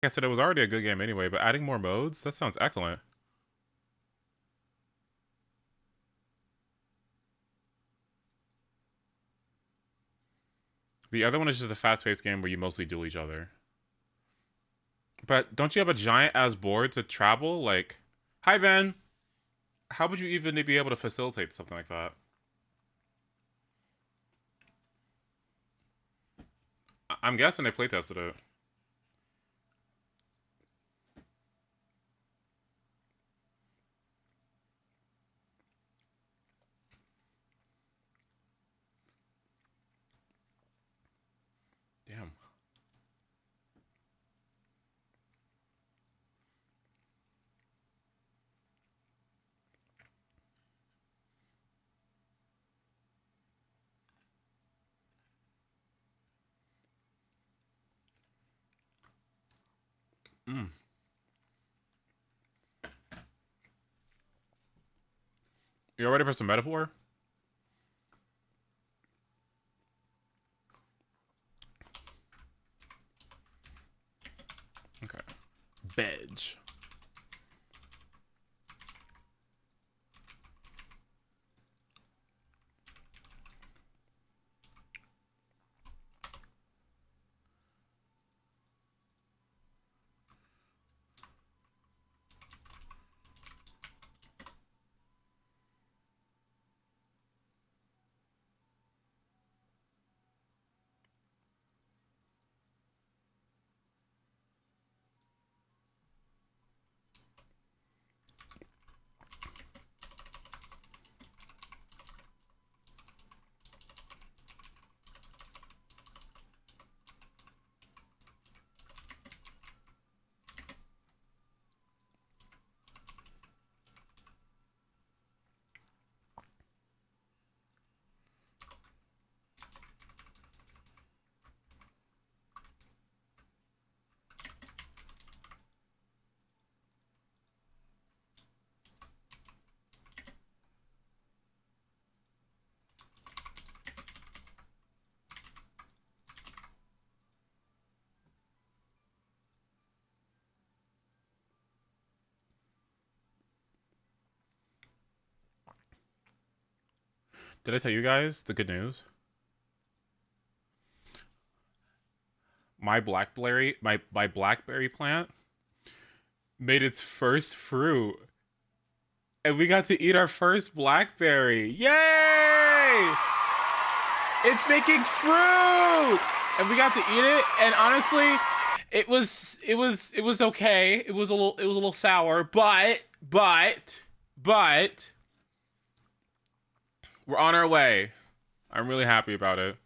I said, it was already a good game anyway, but adding more modes, that sounds excellent. The other one is just a fast-paced game where you mostly duel each other. But don't you have a giant ass board to travel? Like, hi Van. How would you even be able to facilitate something like that? I'm guessing they playtested it. Damn. Mm. You ready for some metaphor? Okay. Bedge. Did I tell you guys the good news? My blackberry plant made its first fruit, and we got to eat our first blackberry. Yay! It's making fruit, and we got to eat it. And honestly, it was okay. It was a little sour, but we're on our way. I'm really happy about it.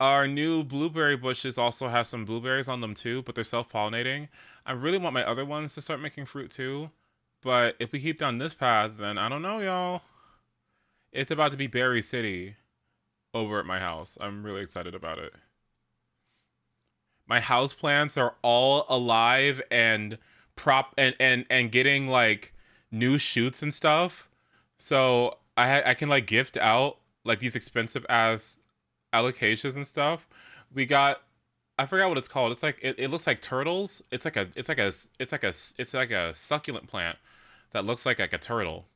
Our new blueberry bushes also have some blueberries on them too, but they're self-pollinating. I really want my other ones to start making fruit too, but if we keep down this path, then I don't know, y'all. It's about to be Berry City over at my house. I'm really excited about it. My house plants are all alive and and getting like new shoots and stuff. So I can like gift out like these expensive ass allocations and stuff. We got, I forgot what it's called. It's like it looks like turtles. It's like a succulent plant that looks like a turtle.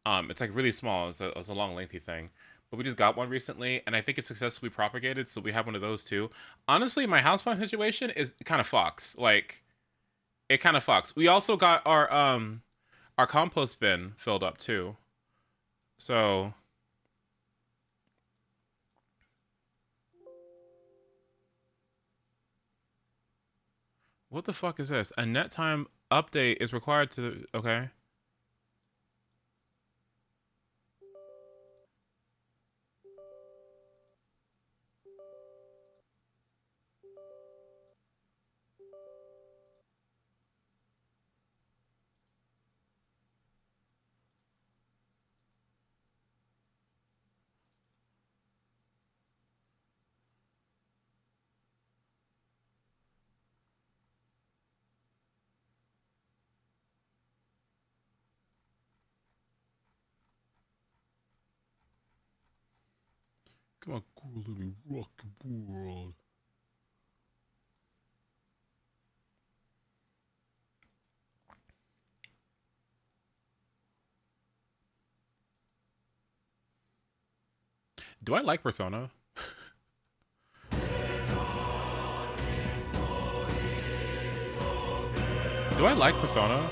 It's like really small. It's a long lengthy thing. But we just got one recently, and I think it's successfully propagated, so we have one of those too. Honestly, my houseplant situation is kind of fucks. Like it kind of fucks. We also got our compost bin filled up too. So what the fuck is this? A net time update is required to. Okay. Come on, cool, let me rock the world. Do I like Persona? Do I like Persona?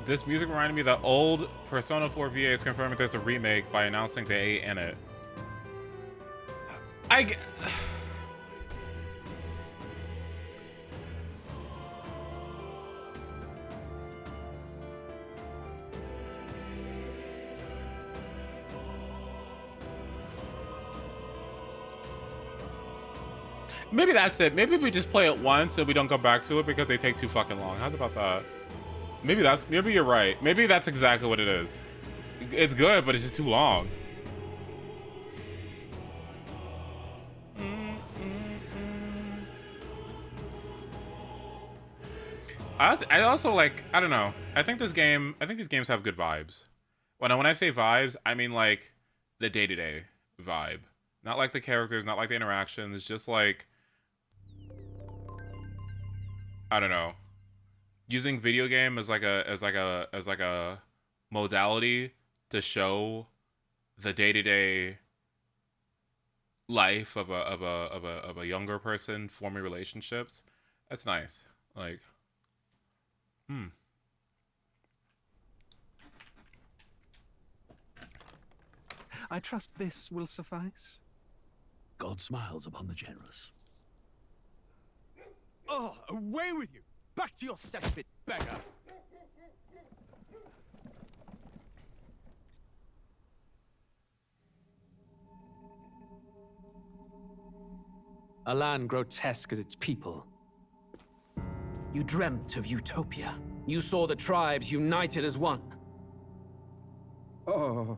This music reminded me that old Persona 4 VA is confirming there's a remake by announcing the A in it. Maybe that's it. Maybe we just play it once and we don't go back to it because they take too fucking long. How's about that? Maybe you're right. Maybe that's exactly what it is. It's good, but it's just too long. I also like, I don't know. I think these games have good vibes. When I say vibes, I mean like the day-to-day vibe. Not like the characters, not like the interactions, just like, I don't know. Using video game as like a modality to show the day-to-day life of a younger person forming relationships. That's nice. Like, I trust this will suffice. God smiles upon the generous. Oh, away with you! Back to your cesspit, beggar! A land grotesque as its people. You dreamt of utopia. You saw the tribes united as one. Oh.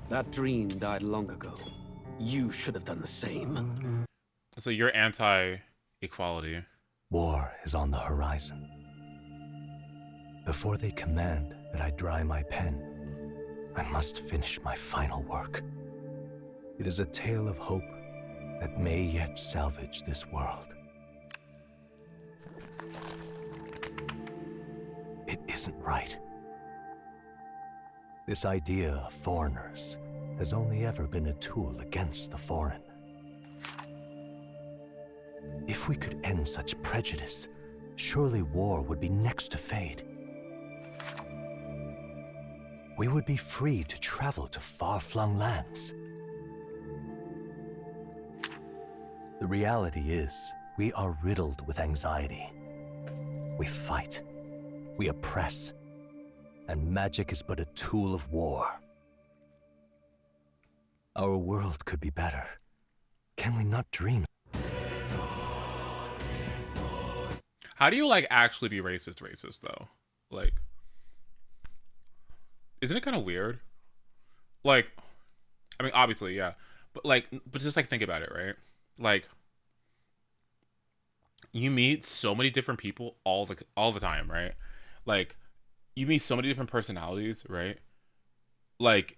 That dream died long ago. You should have done the same. so you're anti-equality. War is on the horizon. Before they command that I dry my pen, I must finish my final work. It is a tale of hope that may yet salvage this world. It isn't right. This idea of foreigners has only ever been a tool against the foreign. If we could end such prejudice, surely war would be next to fade. We would be free to travel to far-flung lands. The reality is, we are riddled with anxiety. We fight, we oppress, and magic is but a tool of war. Our world could be better. Can we not dream? How do you like actually be racist though? Like, isn't it kind of weird? Like, I mean, obviously, yeah, but just like think about it, right? Like, you meet so many different people all the time, right? Like, you meet so many different personalities, right? Like,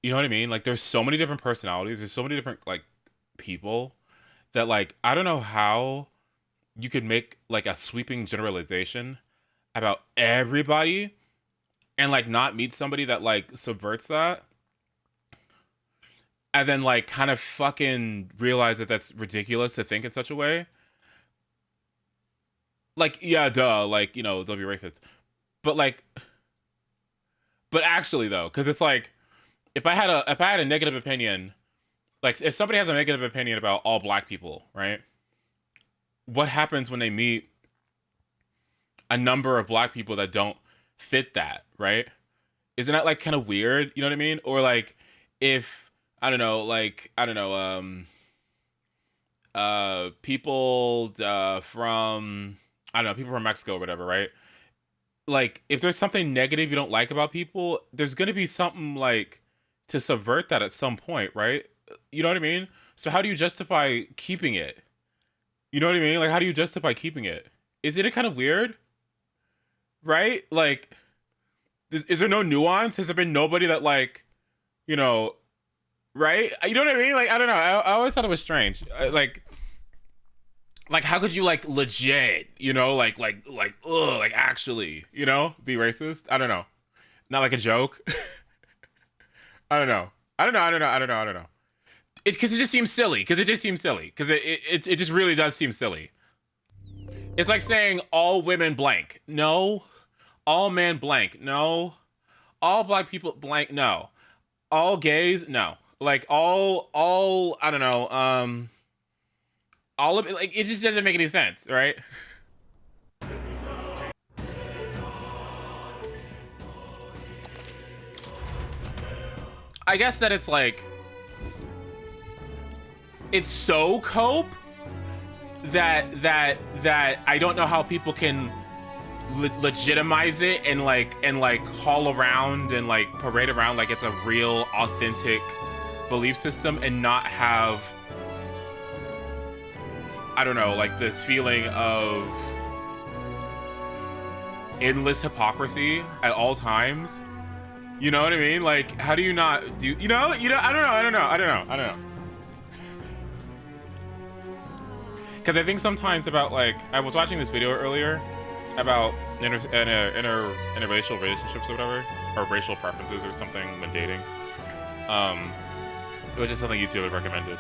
you know what I mean? Like, there's so many different personalities. There's so many different like people that like I don't know how you could make like a sweeping generalization about everybody and like not meet somebody that like subverts that and then like kind of fucking realize that that's ridiculous to think in such a way. Like, yeah, duh, like, you know, they'll be racist. But like, but actually though, because it's like, if I had a negative opinion, like if somebody has a negative opinion about all black people, right? What happens when they meet a number of black people that don't fit that, right? Isn't that like kind of weird? You know what I mean? Or like if I don't know, people from I don't know, people from Mexico or whatever, right? Like if there's something negative you don't like about people, there's gonna be something like to subvert that at some point, right? You know what I mean? So how do you justify keeping it? You know what I mean? Like, how do you justify keeping it? Is it kind of weird? Right? Like, is there no nuance? Has there been nobody that, like, you know, right? You know what I mean? Like, I don't know. I always thought it was strange. Like, how could you like legit, you know, ugh, like actually, you know, be racist? I don't know. Not like a joke. I don't know. I don't know. It's because it just seems silly. Because it just seems silly. Because it just really does seem silly. It's like saying all women blank. No. All men blank. No. All black people blank. No. All gays. No. Like all. I don't know. All of it. Like it just doesn't make any sense, right? I guess that it's like it's so cope that I don't know how people can legitimize it and like haul around and like parade around like it's a real authentic belief system and not have, I don't know, like this feeling of endless hypocrisy at all times. You know what I mean? Like, how do you not do, you know, I don't know. Because I think sometimes about like, I was watching this video earlier about interracial relationships or whatever, or racial preferences or something when dating. It was just something YouTube had recommended.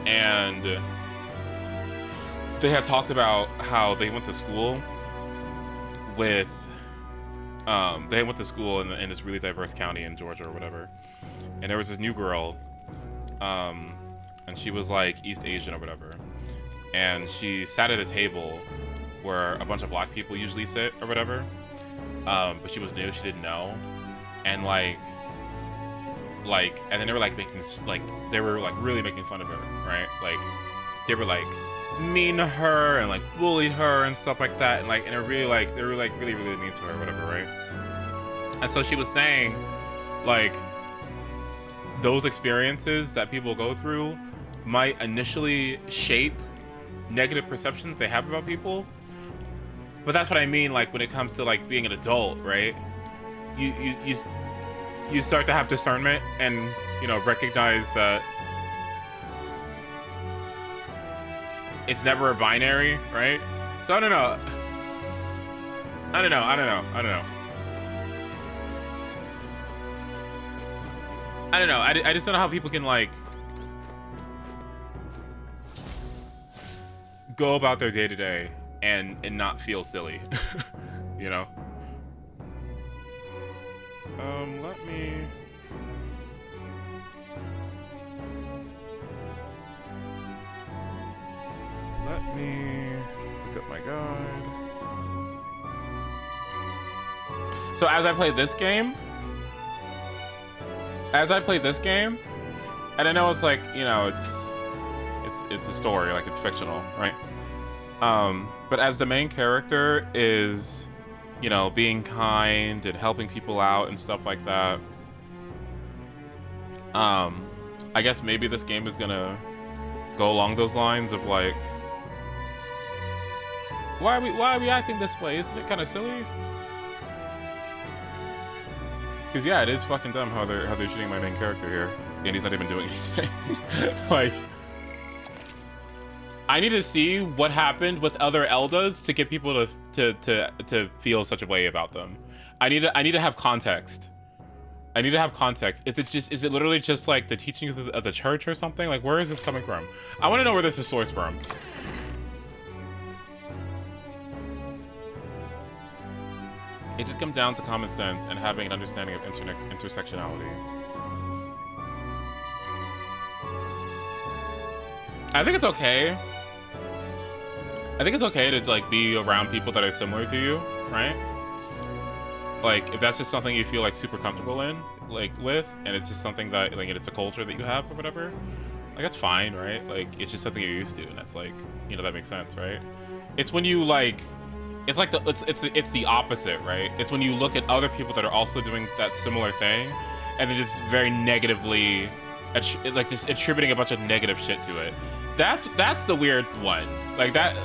And they had talked about how they went to school with, they went to school in this really diverse county in Georgia or whatever. And there was this new girl, and she was like East Asian or whatever. And she sat at a table where a bunch of black people usually sit or whatever. But she was new, she didn't know. And and then they were like making, like, they were like really making fun of her, right? Like, they were like mean to her and like bullied her and stuff like that. And like, and they were like really mean to her or whatever, right? And so she was saying, like, those experiences that people go through might initially shape negative perceptions they have about people. But that's what I mean, like, when it comes to like being an adult, right? You start to have discernment and, you know, recognize that it's never a binary, right? So I don't know. I don't know. I just don't know how people can like go about their day to day and not feel silly, you know. Let me look up my guide. So as I played this game, and I know it's like, you know, it's a story, like it's fictional, right? But as the main character is, you know, being kind and helping people out and stuff like that, I guess maybe this game is gonna go along those lines of like, why are we acting this way? Isn't it kind of silly? Because yeah, it is fucking dumb how they're shooting my main character here, and he's not even doing anything. Like, I need to see what happened with other Eldas to get people to feel such a way about them. I need to have context. Is it literally just like the teachings of the church or something? Like, where is this coming from? I want to know where this is sourced from. It just comes down to common sense and having an understanding of intersectionality. I think it's okay. I think it's okay to like be around people that are similar to you, right? Like, if that's just something you feel like super comfortable in, like with, and it's just something that like it's a culture that you have or whatever, like that's fine, right? Like, it's just something you're used to, and that's like, you know, that makes sense, right? It's when you like, it's like it's the opposite, right? It's when you look at other people that are also doing that similar thing, and then just very negatively, like just attributing a bunch of negative shit to it. That's the weird one. Like that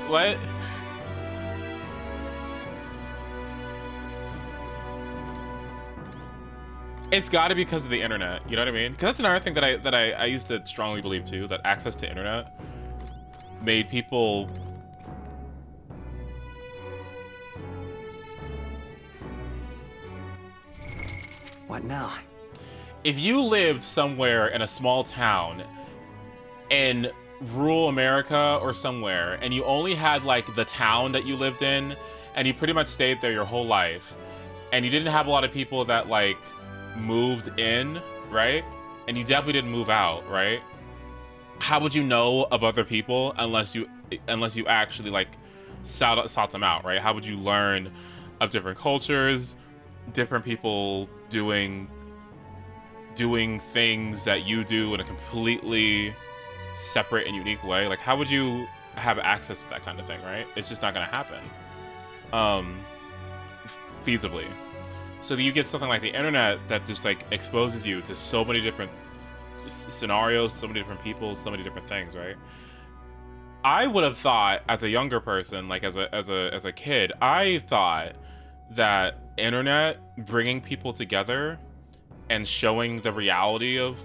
what? It's got to be because of the internet. You know what I mean? Because that's another thing that I used to strongly believe too. That access to internet made people. What now? If you lived somewhere in a small town in rural America or somewhere, and you only had like the town that you lived in, and you pretty much stayed there your whole life, and you didn't have a lot of people that like moved in, right? And you definitely didn't move out, right? How would you know of other people unless you actually like sought them out, right? How would you learn of different cultures, different people doing things that you do in a completely separate and unique way? Like, how would you have access to that kind of thing, right? It's just not gonna happen feasibly. So you get something like the internet that just like exposes you to so many different scenarios, so many different people, so many different things, right? I would have thought as a younger person, like as a kid, I thought that internet bringing people together and showing the reality of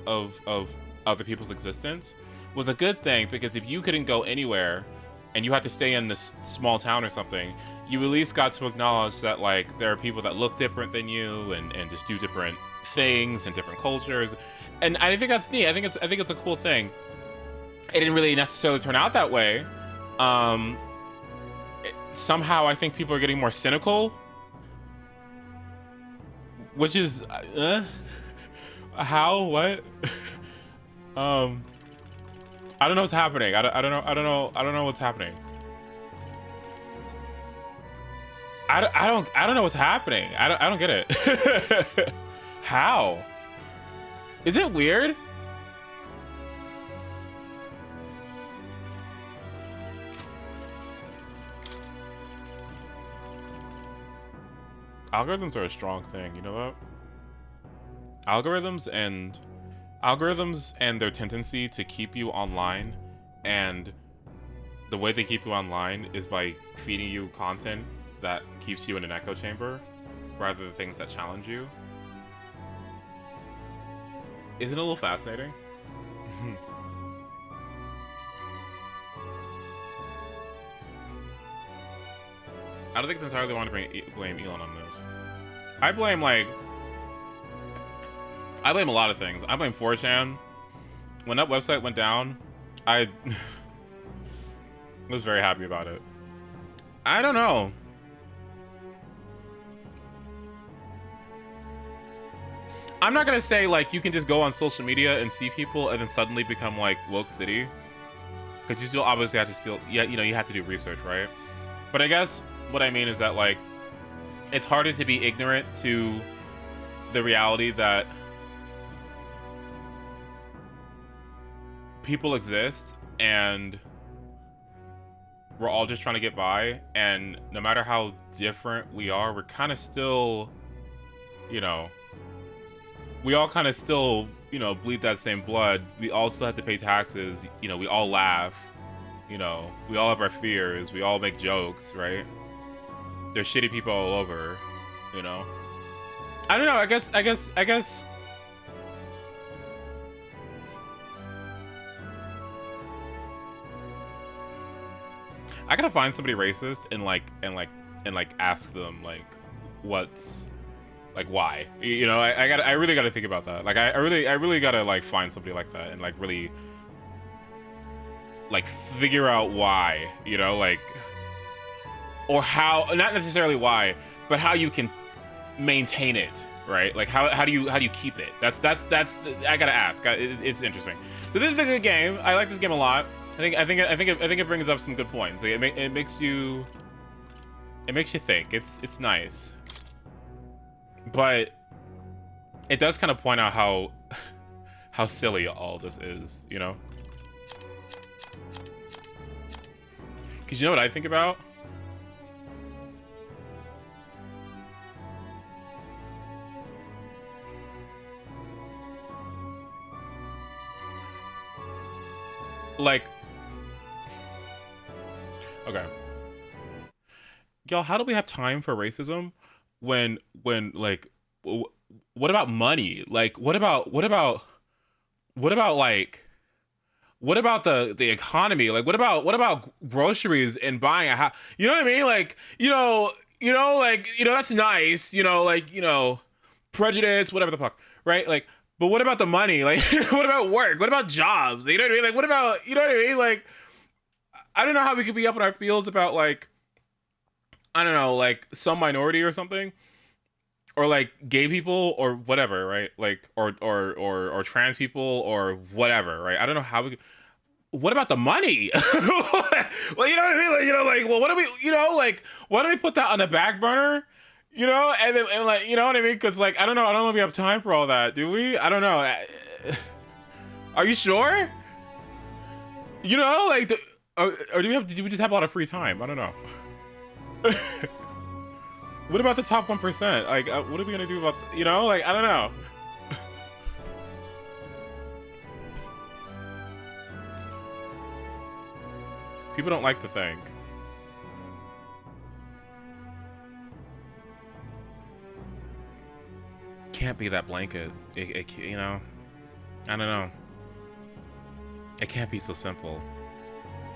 other people's existence was a good thing, because if you couldn't go anywhere and you had to stay in this small town or something, you at least got to acknowledge that like there are people that look different than you and just do different things and different cultures. And I think that's neat. I think it's a cool thing. It didn't really necessarily turn out that way. Somehow I think people are getting more cynical, which is how, what? I don't know what's happening. I don't know what's happening. I don't know what's happening. I don't get it. How? Is it weird? Algorithms are a strong thing, you know that? Algorithms and their tendency to keep you online, and the way they keep you online is by feeding you content that keeps you in an echo chamber rather than things that challenge you. Isn't it a little fascinating? I don't think it's entirely want to blame Elon on this. I blame a lot of things. I blame 4chan. When that website went down, I was very happy about it. I don't know. I'm not gonna say like you can just go on social media and see people and then suddenly become like woke city, because you still obviously have to you have to do research, right? But I guess what I mean is that like it's harder to be ignorant to the reality that people exist and we're all just trying to get by, and no matter how different we are, we're kind of still, we all kind of still, bleed that same blood. We all still have to pay taxes. We all laugh. We all have our fears. We all make jokes, right? There's shitty people all over, I don't know. I guess. I gotta find somebody racist and ask them like, what's like why? I really gotta think about that. Like I really gotta like find somebody like that and like really like figure out why, or how, not necessarily why, but how you can maintain it, right? Like how do you keep it? That's I gotta ask. It's interesting. So this is a good game. I like this game a lot. I think it brings up some good points. It makes you think. It's nice, but it does kind of point out how silly all this is, Because you know what I think about? Like, okay, y'all, how do we have time for racism when like what about money? Like, like, what about the economy? Like, what about groceries and buying a house? You know what I mean? Like, that's nice. Like, prejudice, whatever the fuck, right? Like, but what about the money? Like, what about work? What about jobs? You know what I mean? Like, what about, you know what I mean? Like, I don't know how we could be up in our feels about, like, I don't know, like some minority or something, or like gay people or whatever, right? Like, or trans people or whatever, right? I don't know how we. What about the money? Well, you know what I mean? Like, like, well, what do we, like, why don't we put that on the back burner? And then, and like, you know what I mean? Because, like, I don't know if we have time for all that, do we? I don't know. Are you sure? Like, or do we just have a lot of free time? I don't know. What about the top 1%? Like, what are we gonna do about, like, I don't know. People don't like to think. Can't be that blanket. I don't know. It can't be so simple.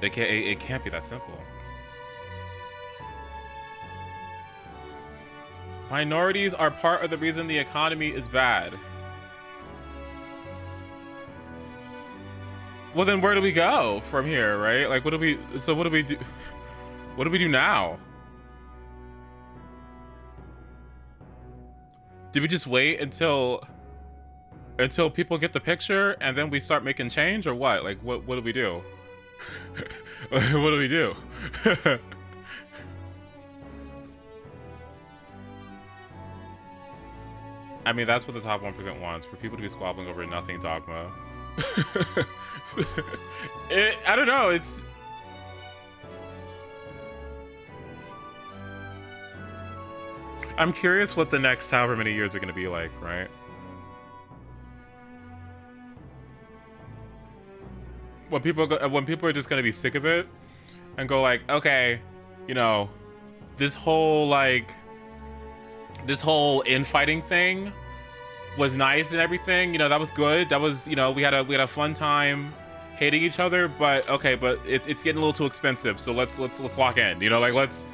It can't be that simple. Minorities are part of the reason the economy is bad. Well, then where do we go from here, right? Like, what do we do? What do we do now? Do we just wait until people get the picture and then we start making change, or what? Like, what do we do? What do we do? I mean, that's what the top 1% wants, for people to be squabbling over nothing dogma. I don't know, it's... I'm curious what the next however many years are going to be like, right? When people are just going to be sick of it and go like, okay, this whole infighting thing was nice and everything, that was good. That was, we had a fun time hating each other, but okay, but it's getting a little too expensive. So let's lock in, like let's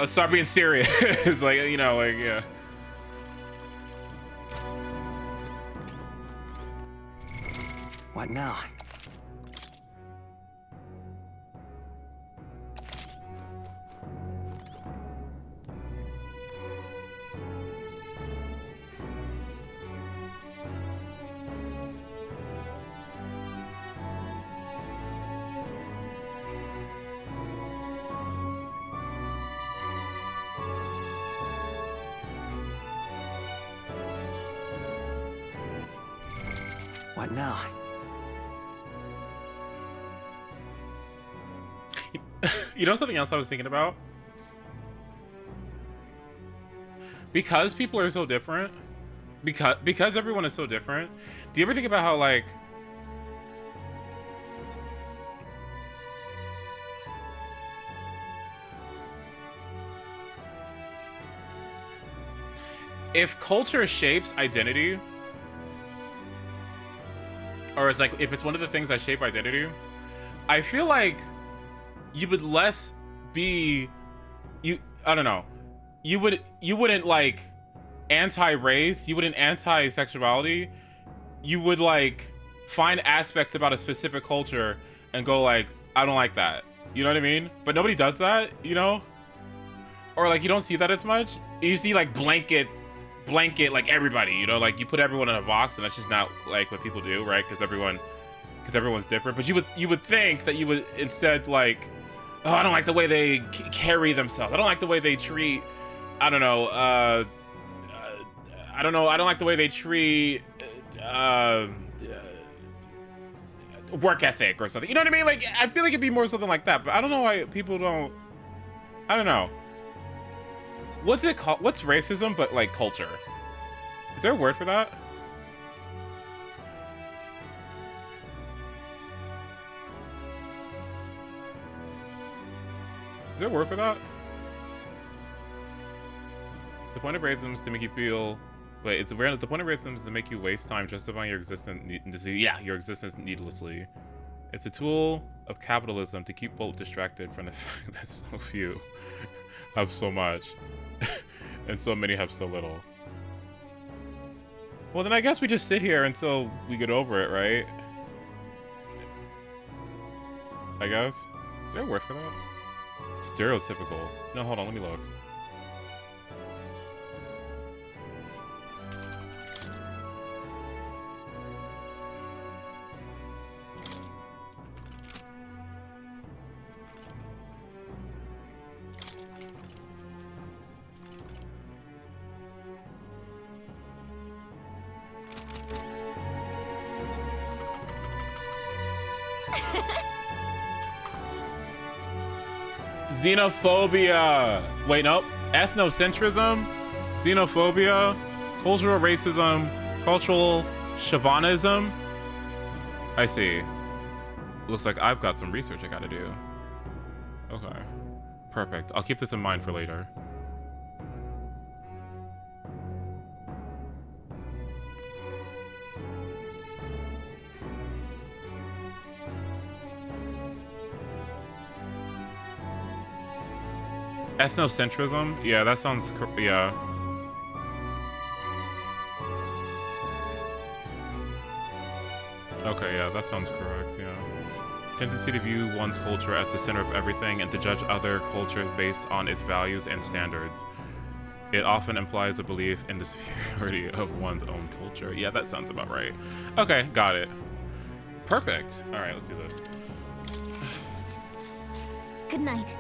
start being serious. Like, like, yeah. What now? What now? Something else I was thinking about? Because people are so different, because everyone is so different, do you ever think about how, like, if culture shapes identity, or it's like, if it's one of the things that shape identity, I feel like you would less be, I don't know, you wouldn't like anti-race, you wouldn't anti-sexuality, you would like find aspects about a specific culture and go like, I don't like that, you know what I mean? But nobody does that, or like, you don't see that as much. You see like blanket like everybody, like you put everyone in a box, and that's just not like what people do, right? Because everyone's different. But you would think that you would instead like, oh, I don't like the way they carry themselves, I don't like the way they treat, I don't know, I don't like the way they treat work ethic or something, you know what I mean? Like, I feel like it'd be more something like that, but I don't know why people don't, I don't know. What's it called? What's racism but like culture? Is there a word for that? Is there a word for that? The point of racism is to make you feel Wait, it's random. The point of racism is to make you waste time justifying your existence. Your existence needlessly. It's a tool of capitalism to keep folk distracted from the fact that so few have so much, and so many have so little. Well, then I guess we just sit here until we get over it, right? I guess. Is there a word for that? Stereotypical. No, hold on, let me look. Xenophobia. Wait, nope. Ethnocentrism, xenophobia, cultural racism, cultural chauvinism. I see. Looks like I've got some research I gotta do. Okay. Perfect. I'll keep this in mind for later. Ethnocentrism? Yeah, that sounds... yeah. Okay, yeah, that sounds correct, yeah. Tendency to view one's culture as the center of everything and to judge other cultures based on its values and standards. It often implies a belief in the superiority of one's own culture. Yeah, that sounds about right. Okay, got it. Perfect. All right, let's do this. Good night.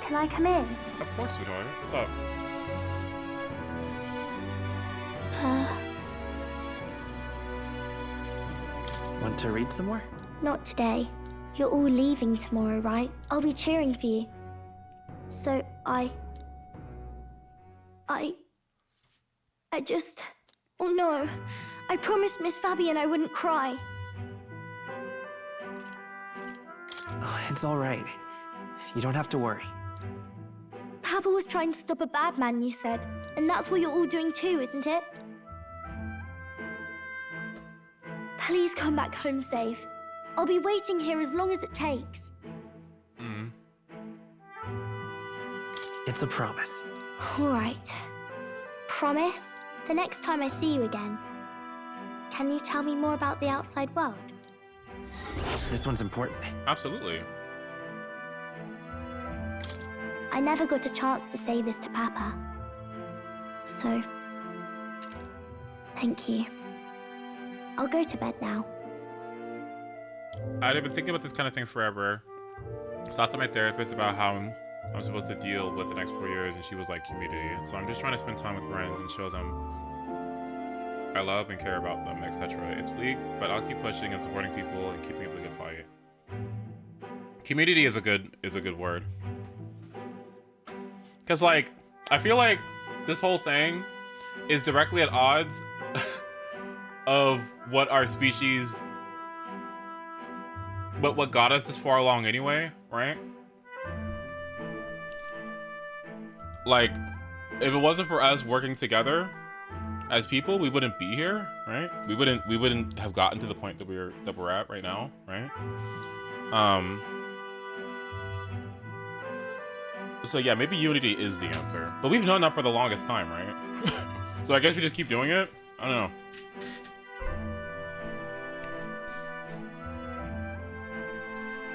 Can I come in? Of course, sweetheart. What's up? Want to read some more? Not today. You're all leaving tomorrow, right? I'll be cheering for you. So I just... Oh no. I promised Miss Fabian I wouldn't cry. Oh, it's all right. You don't have to worry. Papa was trying to stop a bad man, you said. And that's what you're all doing too, isn't it? Please come back home safe. I'll be waiting here as long as it takes. It's a promise. All right. Promise? The next time I see you again. Can you tell me more about the outside world? This one's important. Absolutely. I never got a chance to say this to Papa. So, thank you. I'll go to bed now. I've been thinking about this kind of thing forever. I talked to my therapist about how I'm supposed to deal with the next 4 years, and she was like, community. So I'm just trying to spend time with friends and show them I love and care about them, etc. It's bleak, but I'll keep pushing and supporting people and keeping up the good fight. Community is a good word. Cause like, I feel like this whole thing is directly at odds of what our species, but what got us this far along anyway, right? Like, if it wasn't for us working together as people, we wouldn't be here, right? We wouldn't have gotten to the point that we're at right now, right? So yeah, maybe unity is the answer, but we've known that for the longest time, right? So I guess we just keep doing it. I don't know.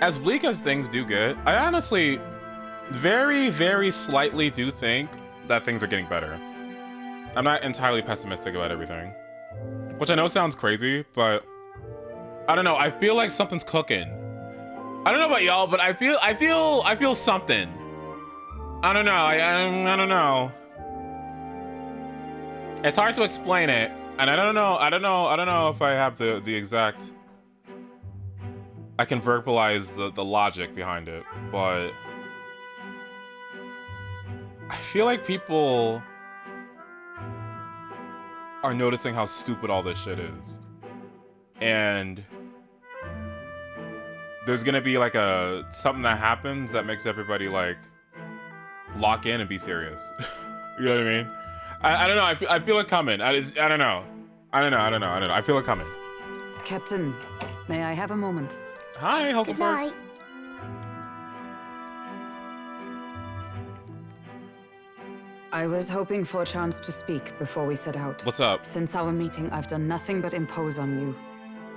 As bleak as things do get, I honestly very, very slightly do think that things are getting better. I'm not entirely pessimistic about everything, which I know sounds crazy, but I don't know. I feel like something's cooking. I don't know about y'all, but I feel something. I don't know. I don't know. It's hard to explain it, and I don't know if I have the exact. I can verbalize the logic behind it, but I feel like people are noticing how stupid all this shit is, and there's gonna be like something that happens that makes everybody like lock in and be serious. You know what I mean? I don't know. I feel it coming. I don't know. I don't know. I feel it coming. Captain, may I have a moment? Hi, Good Hulkenberg. night. I was hoping for a chance to speak before we set out. What's up? Since our meeting, I've done nothing but impose on you.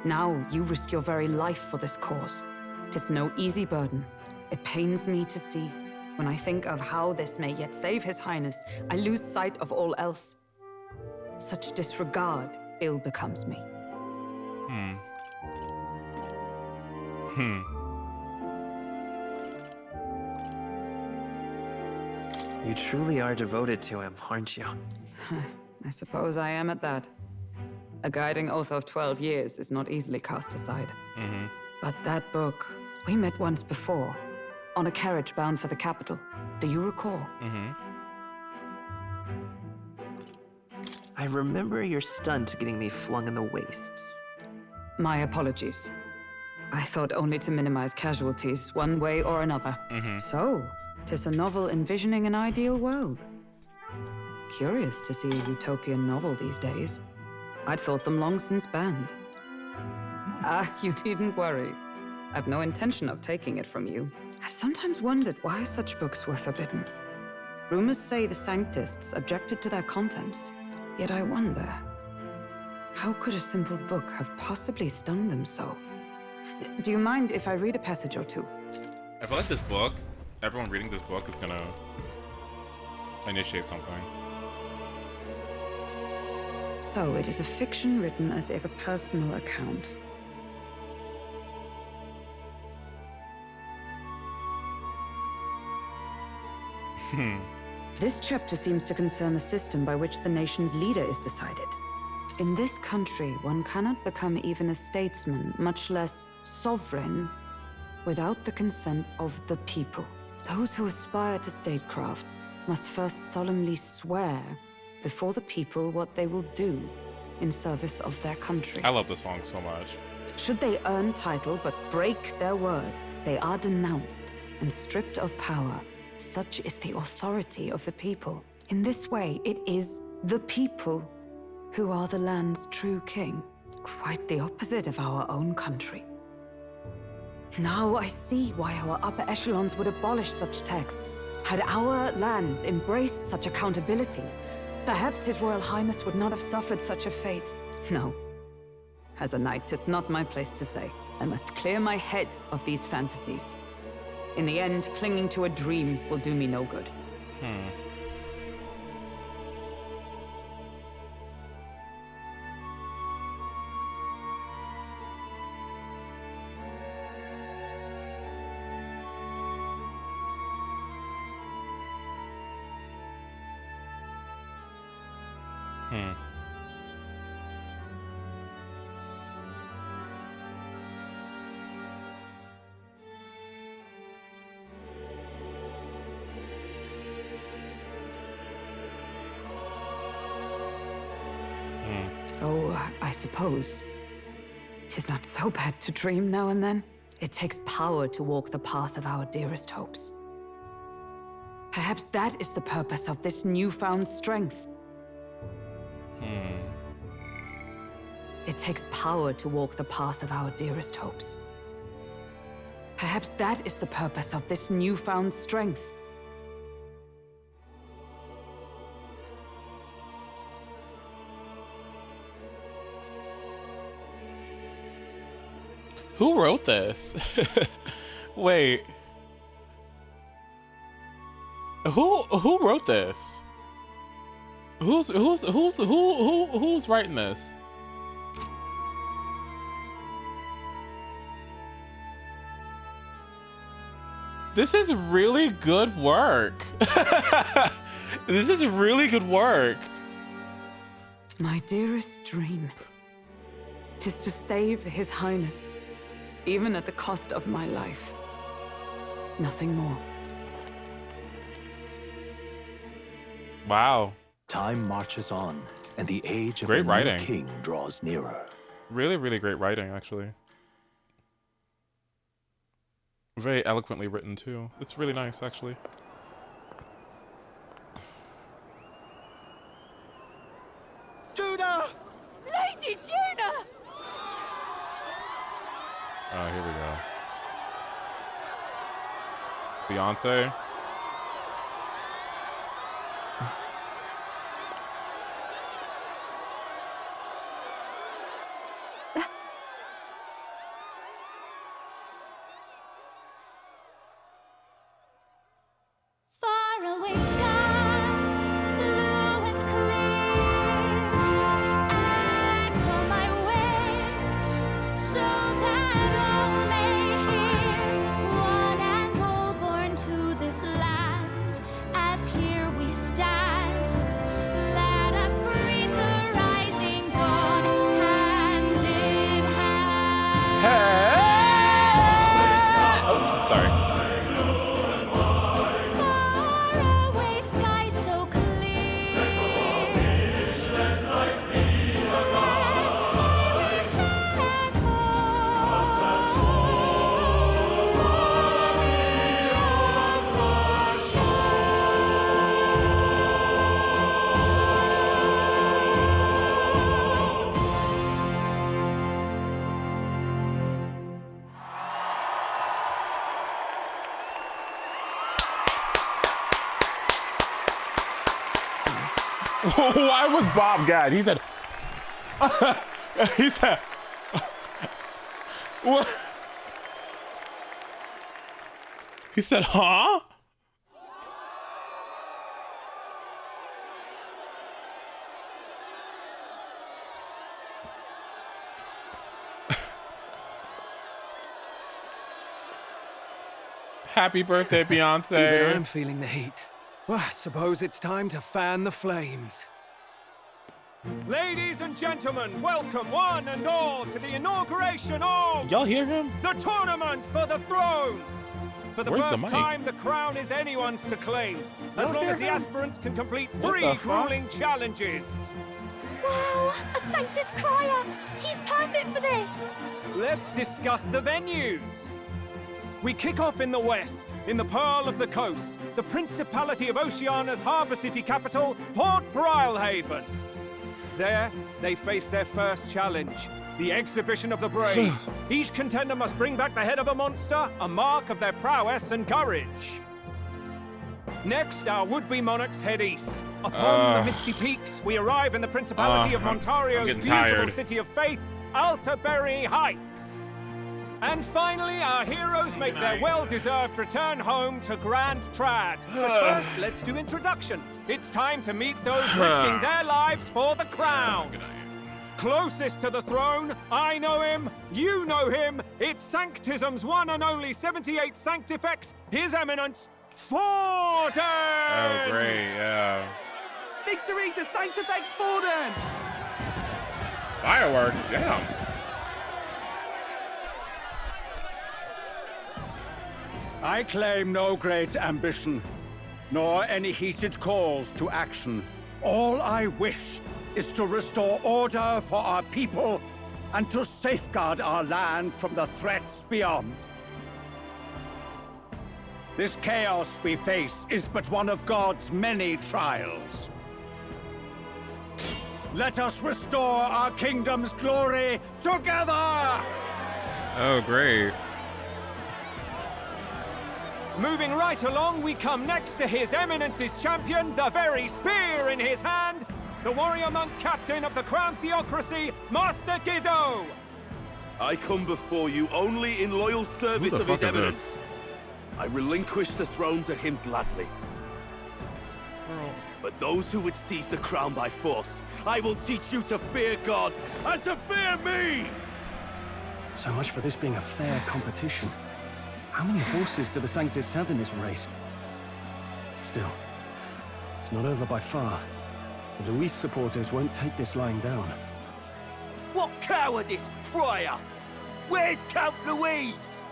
Now, you risk your very life for this cause. 'Tis no easy burden. It pains me to see. When I think of how this may yet save His Highness, I lose sight of all else. Such disregard ill becomes me. You truly are devoted to him, aren't you? I suppose I am at that. A guiding oath of 12 years is not easily cast aside. But that book, we met once before, on a carriage bound for the capital. Do you recall? I remember your stunt getting me flung in the wastes. My apologies. I thought only to minimize casualties, one way or another. So, 'tis a novel envisioning an ideal world. Curious to see a utopian novel these days. I'd thought them long since banned. You needn't worry. I've no intention of taking it from you. I've sometimes wondered why such books were forbidden. Rumors say the Sanctists objected to their contents. Yet I wonder, how could a simple book have possibly stung them so? Do you mind if I read a passage or two? I feel like this book, everyone reading this book is gonna initiate something. So it is a fiction written as if a personal account. This chapter seems to concern the system by which the nation's leader is decided. In this country, one cannot become even a statesman, much less sovereign, without the consent of the people. Those who aspire to statecraft must first solemnly swear before the people what they will do in service of their country. I love this song so much. Should they earn title but break their word, they are denounced and stripped of power. Such is the authority of the people. In this way, it is the people who are the land's true king. Quite the opposite of our own country. Now I see why our upper echelons would abolish such texts. Had our lands embraced such accountability, perhaps His Royal Highness would not have suffered such a fate. No. As a knight, 'tis not my place to say. I must clear my head of these fantasies. In the end, clinging to a dream will do me no good. Oh, I suppose 'tis not so bad to dream now and then. It takes power to walk the path of our dearest hopes. Perhaps that is the purpose of this newfound strength. It takes power to walk the path of our dearest hopes. Perhaps that is the purpose of this newfound strength. Who wrote this? Wait. Who wrote this? Who's writing this? This is really good work. This is really good work. My dearest dream, 'tis to save His Highness, even at the cost of my life. Nothing more. Wow. Time marches on, and the age of Great a new writing. king draws nearer. Really, really great writing, actually. Very eloquently written too. It's really nice, actually. Judah! Lady Juna! Oh, here we go. Beyonce. Faraway sky, blue and clear. Echo my wish, so that all may hear. One and all born to this land, as here we stand. Let us greet the rising dawn, hand in hand. Oh, sorry. Faraway sky so clear. Let my wish echo far beyond the Why was Bob Gad? He said, he said, what? He said, huh? Happy birthday, Even Beyonce. I'm feeling the heat. Well, I suppose it's time to fan the flames. Ladies and gentlemen, welcome one and all to the inauguration of Y'all hear him? the tournament for the throne. For the Where's the first mic? time, the crown is anyone's to claim, as don't long hear as the him. aspirants can complete What 3 the fuck? grueling challenges. Wow, a Sanctus Crier! He's perfect for this! Let's discuss the venues. We kick off in the west, in the Pearl of the Coast, the Principality of Oceania's harbour city capital, Port Brilehaven. There, they face their first challenge, the Exhibition of the Brave. Each contender must bring back the head of a monster, a mark of their prowess and courage. Next, our would-be monarchs head east. Upon the misty peaks, we arrive in the Principality of I'm Montario's getting beautiful tired. city of faith, Altaberry Heights. And finally, our heroes make their well-deserved return home to Grand Trad. But first, let's do introductions. It's time to meet those risking their lives for the crown. Closest to the throne, I know him, you know him. It's Sanctism's one and only 78th Sanctifex, His Eminence, Forden! Oh, great, yeah. Victory to Sanctifex Forden! Fireworks, damn. I claim no great ambition, nor any heated calls to action. All I wish is to restore order for our people and to safeguard our land from the threats beyond. This chaos we face is but one of God's many trials. Let us restore our kingdom's glory together! Oh, great. Moving right along, we come next to His Eminence's champion, the very spear in his hand, the warrior monk captain of the Crown Theocracy, Master Giddo. I come before you only in loyal service the of His fuck is this? Eminence. I relinquish the throne to him gladly. But those who would seize the crown by force, I will teach you to fear God and to fear me! So much for this being a fair competition. How many horses do the Sanctists have in this race? Still, it's not over by far. The Luis supporters won't take this lying down. What cowardice, Crier! Where's Count Louise?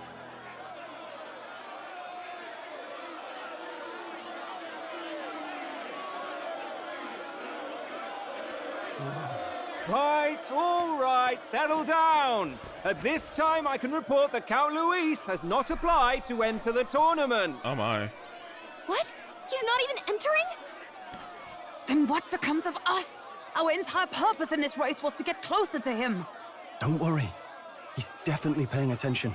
Right, right, settle down. At this time, I can report that Count Luis has not applied to enter the tournament. Oh my. What? He's not even entering? Then what becomes of us? Our entire purpose in this race was to get closer to him. Don't worry. He's definitely paying attention.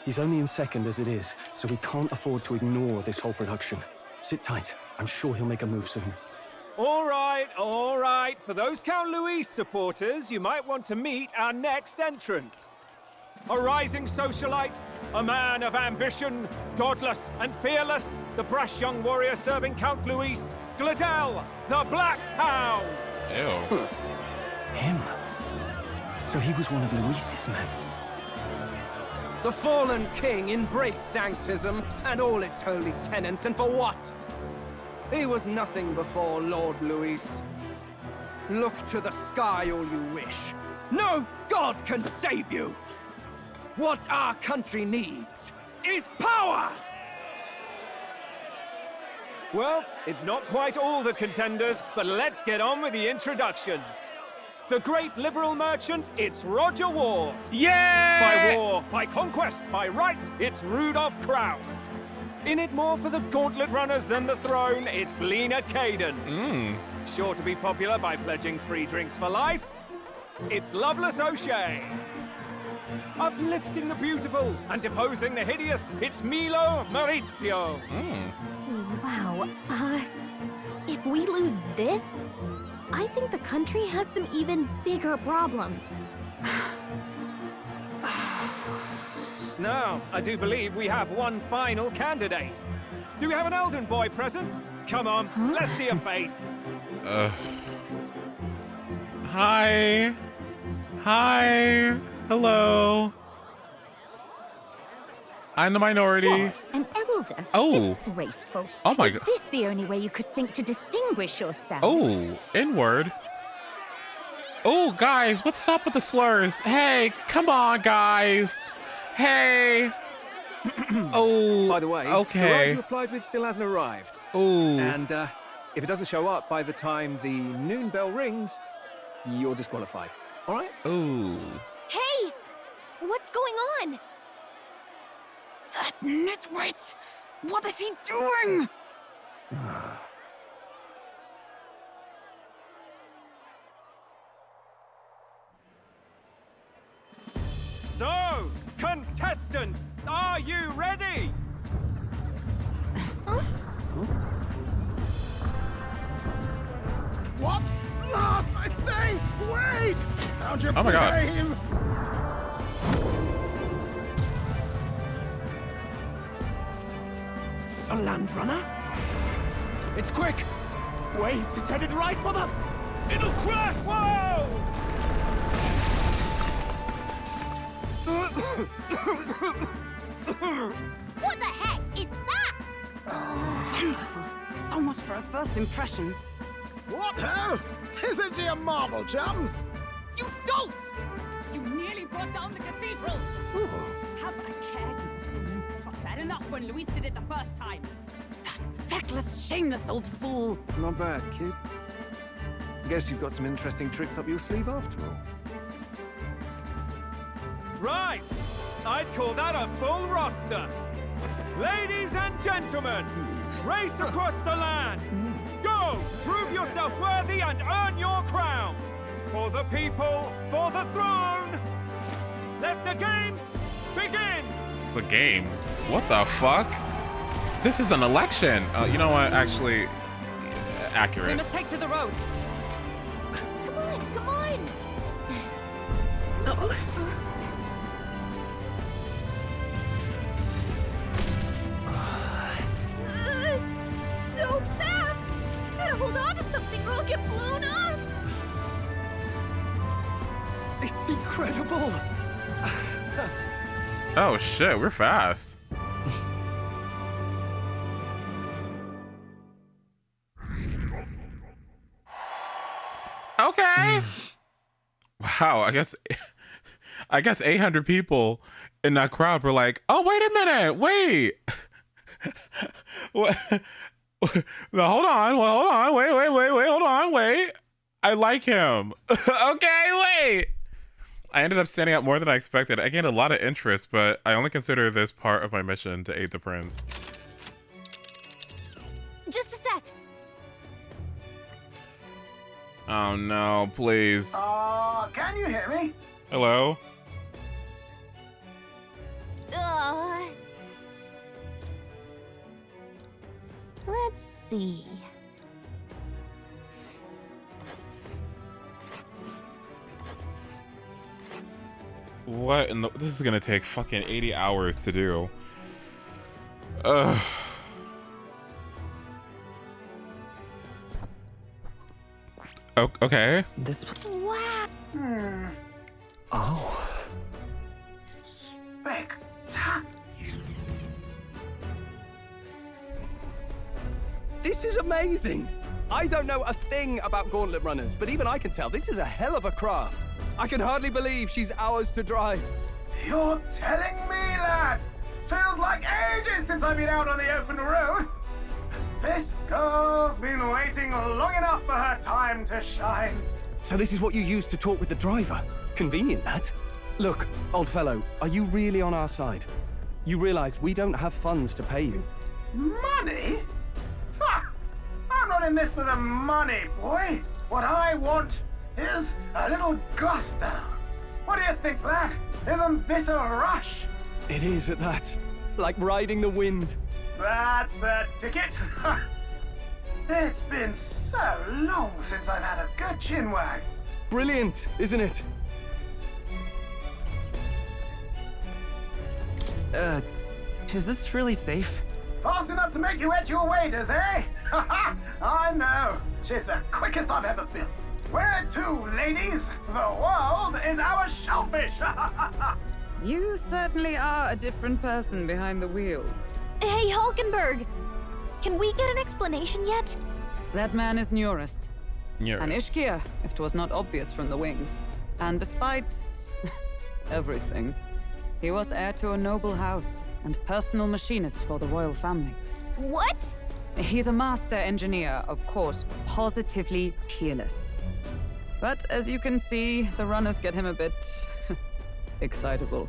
He's only in second as it is, so we can't afford to ignore this whole production. Sit tight. I'm sure he'll make a move soon. All right. For those Count Luis supporters, you might want to meet our next entrant. A rising socialite, a man of ambition, godless and fearless, the brash young warrior serving Count Luis, Gladel, the Black Hound. Ew. Him? So he was one of Luis's men. The fallen king embraced sanctism and all its holy tenets, and for what? He was nothing before Lord Luis. Look to the sky all you wish. No god can save you! What our country needs is power! Well, it's not quite all the contenders, but let's get on with the introductions. The great liberal merchant, it's Roger Ward. Yay! By war, by conquest, by right, it's Rudolph Kraus. In it more for the gauntlet runners than the throne, it's Lena Caden. Sure to be popular by pledging free drinks for life, it's Loveless O'Shea. Uplifting the beautiful and deposing the hideous, it's Milo Maurizio. Wow. If we lose this, I think the country has some even bigger problems. Now, I do believe we have one final candidate. Do we have an Elden boy present? Come on, let's see a face. Hi. Hello. I'm the minority. What? An elder? Oh. Disgraceful. Oh my Is God. this the only way you could think to distinguish yourself? Oh, N-word. Oh, guys, what's up with the slurs? Hey, come on, guys. Hey. Oh. By the way, okay. the ride you applied with still hasn't arrived. Oh. And if it doesn't show up by the time the noon bell rings, you're disqualified. All right? Oh. Hey! What's going on? That nitwit! What is he doing? So, contestants, are you ready? What? Blast, I say! Wait! Found your Oh my God. brave! A land runner? It's quick! Wait, it's headed right for the... It'll crash! Whoa! What the heck is that? Wonderful. So much for a first impression. What hell? Isn't he a marvel, chums? You don't! You nearly brought down the cathedral! Have a care, you buffoon. It was bad enough when Luis did it the first time. That feckless, shameless old fool! Not bad, kid. Guess you've got some interesting tricks up your sleeve after all. Right! I'd call that a full roster. Ladies and gentlemen, race across the land. Go! Prove yourself worthy and earn your crown. For the people, for the throne. Let the games begin! The games? What the fuck? This is an election. You know what? Actually, We accurate. must take to the road. Come on! So fast! Gotta hold on to something or I'll get blown up! It's incredible! Oh shit, we're fast. Okay. Wow, I guess 800 people in that crowd were like, "Oh, wait a minute. Wait." What? No, hold on. Well, hold on. Wait. Hold on. Wait. I like him. Okay, wait. I ended up standing out more than I expected. I gained a lot of interest, but I only consider this part of my mission to aid the prince. Just a sec. Oh no, please. Can you hear me? Hello? Let's see. What in the... This is gonna take fucking 80 hours to do. Ugh. Okay. This. Wow. Oh. Spectacular. This is amazing! I don't know a thing about gauntlet runners, but even I can tell this is a hell of a craft. I can hardly believe she's ours to drive. You're telling me, lad? Feels like ages since I've been out on the open road. This girl's been waiting long enough for her time to shine. So this is what you use to talk with the driver? Convenient, that. Look, old fellow, are you really on our side? You realize we don't have funds to pay you. Money? Ha! I'm not in this for the money, boy. What I want is a little gusto. What do you think, lad? Isn't this a rush? It is at that. Like riding the wind. That's the ticket. It's been so long since I've had a good chinwag. Brilliant, isn't it? Is this really safe? Fast enough to make you edge your waders, eh? I know. She's the quickest I've ever built. Where to, ladies? The world is our shellfish. You certainly are a different person behind the wheel. Hey, Hulkenberg! Can we get an explanation yet? That man is Neurus. Neurus. An Ishkia, if 'twas not obvious from the wings. And despite everything, he was heir to a noble house and personal machinist for the royal family. What? He's a master engineer, of course, positively peerless. But as you can see, the runners get him a bit excitable.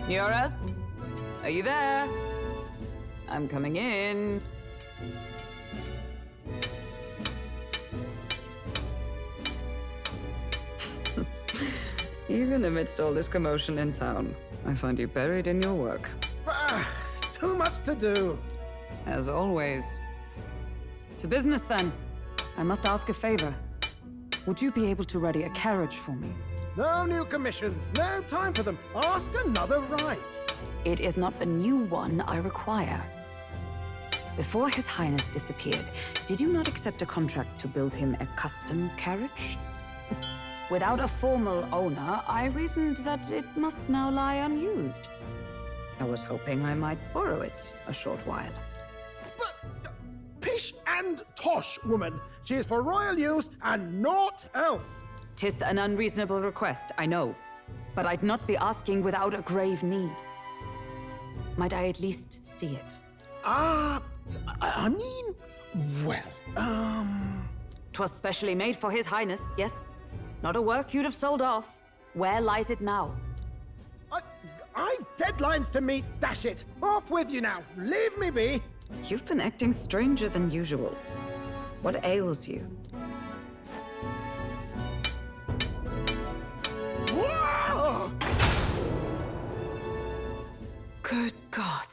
Neurus? Are you there? I'm coming in. Even amidst all this commotion in town, I find you buried in your work. Too much to do. As always. To business, then. I must ask a favor. Would you be able to ready a carriage for me? No new commissions. No time for them. Ask another right. It is not a new one I require. Before His Highness disappeared, did you not accept a contract to build him a custom carriage? Without a formal owner, I reasoned that it must now lie unused. I was hoping I might borrow it a short while. But pish and tosh, woman. She is for royal use and naught else. 'Tis an unreasonable request, I know. But I'd not be asking without a grave need. Might I at least see it? I mean, well, 'Twas specially made for His Highness, yes? Not a work you'd have sold off. Where lies it now? I've deadlines to meet, dash it. Off with you now. Leave me be. You've been acting stranger than usual. What ails you? Whoa! Good God.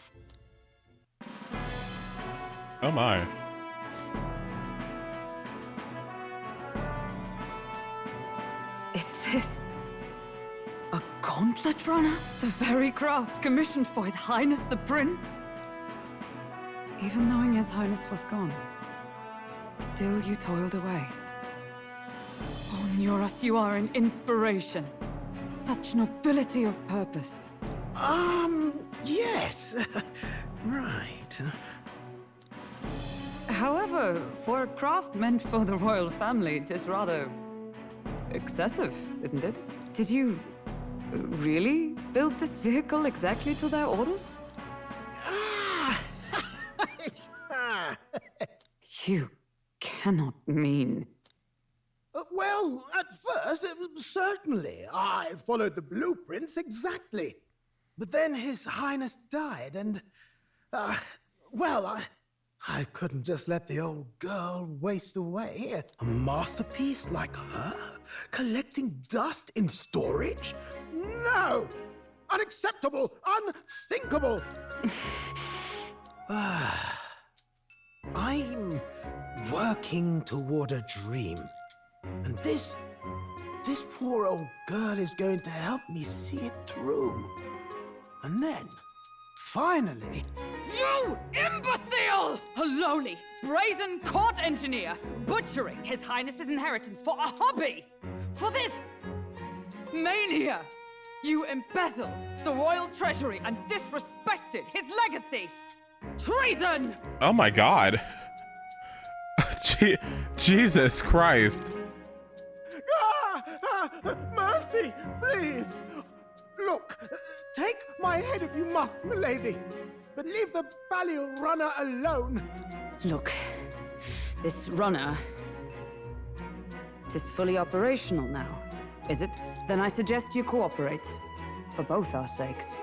Oh my. Is this a gauntlet runner? The very craft commissioned for His Highness the Prince? Even knowing His Highness was gone, still you toiled away. Oh, Neurus, you are an inspiration. Such nobility of purpose. Yes. Right. However, for a craft meant for the royal family, it is rather excessive, isn't it? Did you really built this vehicle exactly to their orders? You cannot mean... Well, at first, certainly. I followed the blueprints exactly. But then His Highness died, and... well, I couldn't just let the old girl waste away. A masterpiece like her? Collecting dust in storage? No! Unacceptable! Unthinkable! I'm working toward a dream. And this poor old girl is going to help me see it through. And then, finally... You imbecile! A lowly, brazen court engineer butchering His Highness's inheritance for a hobby! For this mania! You embezzled the royal treasury and disrespected his legacy! Treason! Oh my god. Jesus Christ. Mercy, please! Look, take my head if you must, milady, but leave the Balliol runner alone. Look, this runner... Tis fully operational now, is it? Then I suggest you cooperate, for both our sakes.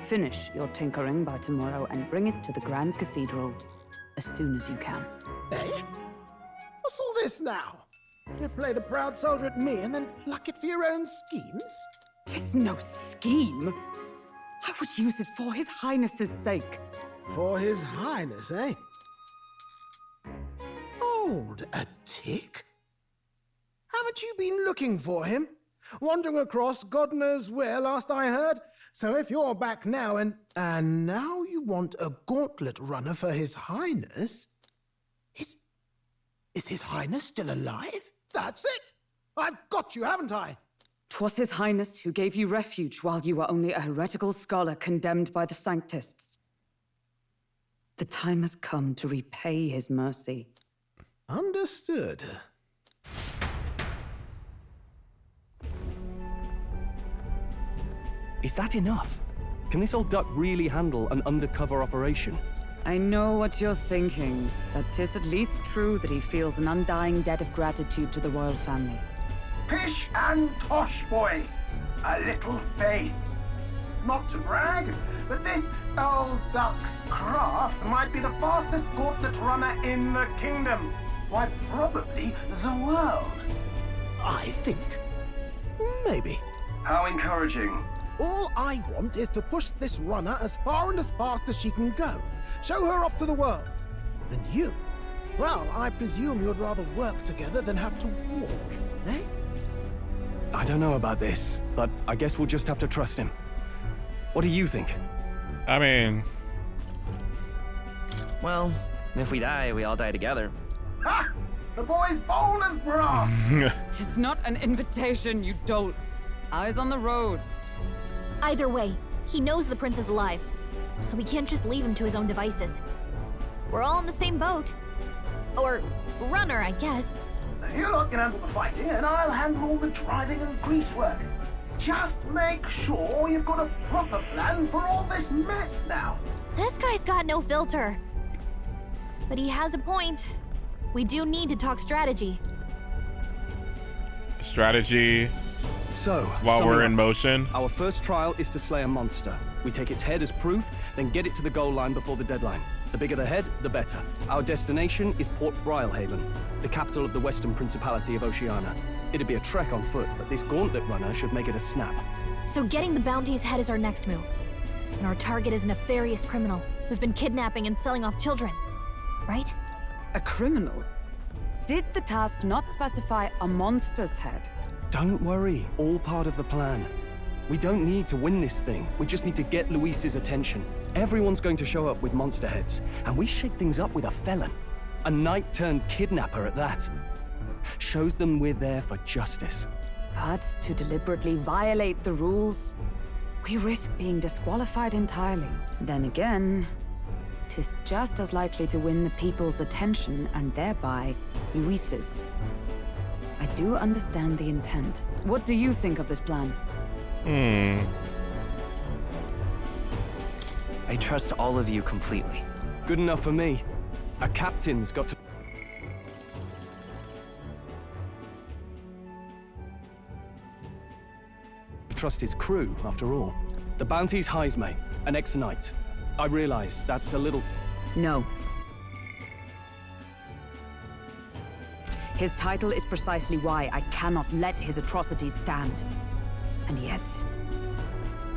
Finish your tinkering by tomorrow and bring it to the Grand Cathedral as soon as you can. Eh? What's all this now? You play the proud soldier at me and then pluck it for your own schemes? 'Tis no scheme. I would use it for His Highness's sake. For His Highness, eh? Hold a tick. Haven't you been looking for him? Wandering across God knows where, last I heard. So if you're back now and now you want a gauntlet runner for His Highness... Is His Highness still alive? That's it! I've got you, haven't I? 'Twas His Highness who gave you refuge while you were only a heretical scholar condemned by the Sanctists. The time has come to repay his mercy. Understood. Is that enough? Can this old duck really handle an undercover operation? I know what you're thinking, but 'tis at least true that he feels an undying debt of gratitude to the royal family. Pish and tosh, boy. A little faith. Not to brag, but this old duck's craft might be the fastest gauntlet runner in the kingdom. Why, probably the world. I think. Maybe. How encouraging. All I want is to push this runner as far and as fast as she can go. Show her off to the world. And you? Well, I presume you'd rather work together than have to walk, eh? I don't know about this, but I guess we'll just have to trust him. What do you think? I mean... Well, if we die, we all die together. Ha! The boy's bold as brass! 'Tis not an invitation, you dolt. Eyes on the road. Either way, he knows the prince is alive, so we can't just leave him to his own devices. We're all in the same boat. Or runner, I guess. You lot can handle the fighting, and I'll handle all the driving and grease work. Just make sure you've got a proper plan for all this mess now. This guy's got no filter. But he has a point. We do need to talk strategy. Strategy. So, while we're in up, motion, our first trial is to slay a monster. We take its head as proof, then get it to the goal line before the deadline. The bigger the head, the better. Our destination is Port Brylehaven, the capital of the Western Principality of Oceania. It'd be a trek on foot, but this gauntlet runner should make it a snap. So getting the bounty's head is our next move. And our target is a nefarious criminal who's been kidnapping and selling off children. Right? A criminal? Did the task not specify a monster's head? Don't worry, all part of the plan. We don't need to win this thing. We just need to get Luis's attention. Everyone's going to show up with monster heads, and we shake things up with a felon. A knight-turned-kidnapper at that. Shows them we're there for justice. But to deliberately violate the rules, we risk being disqualified entirely. Then again, 'tis just as likely to win the people's attention and thereby Luis's. I do understand the intent. What do you think of this plan? I trust all of you completely. Good enough for me. A captain's got to trust his crew, after all. The bounty's Heisme, an ex-knight. I realize that's a little... No. His title is precisely why I cannot let his atrocities stand. And yet,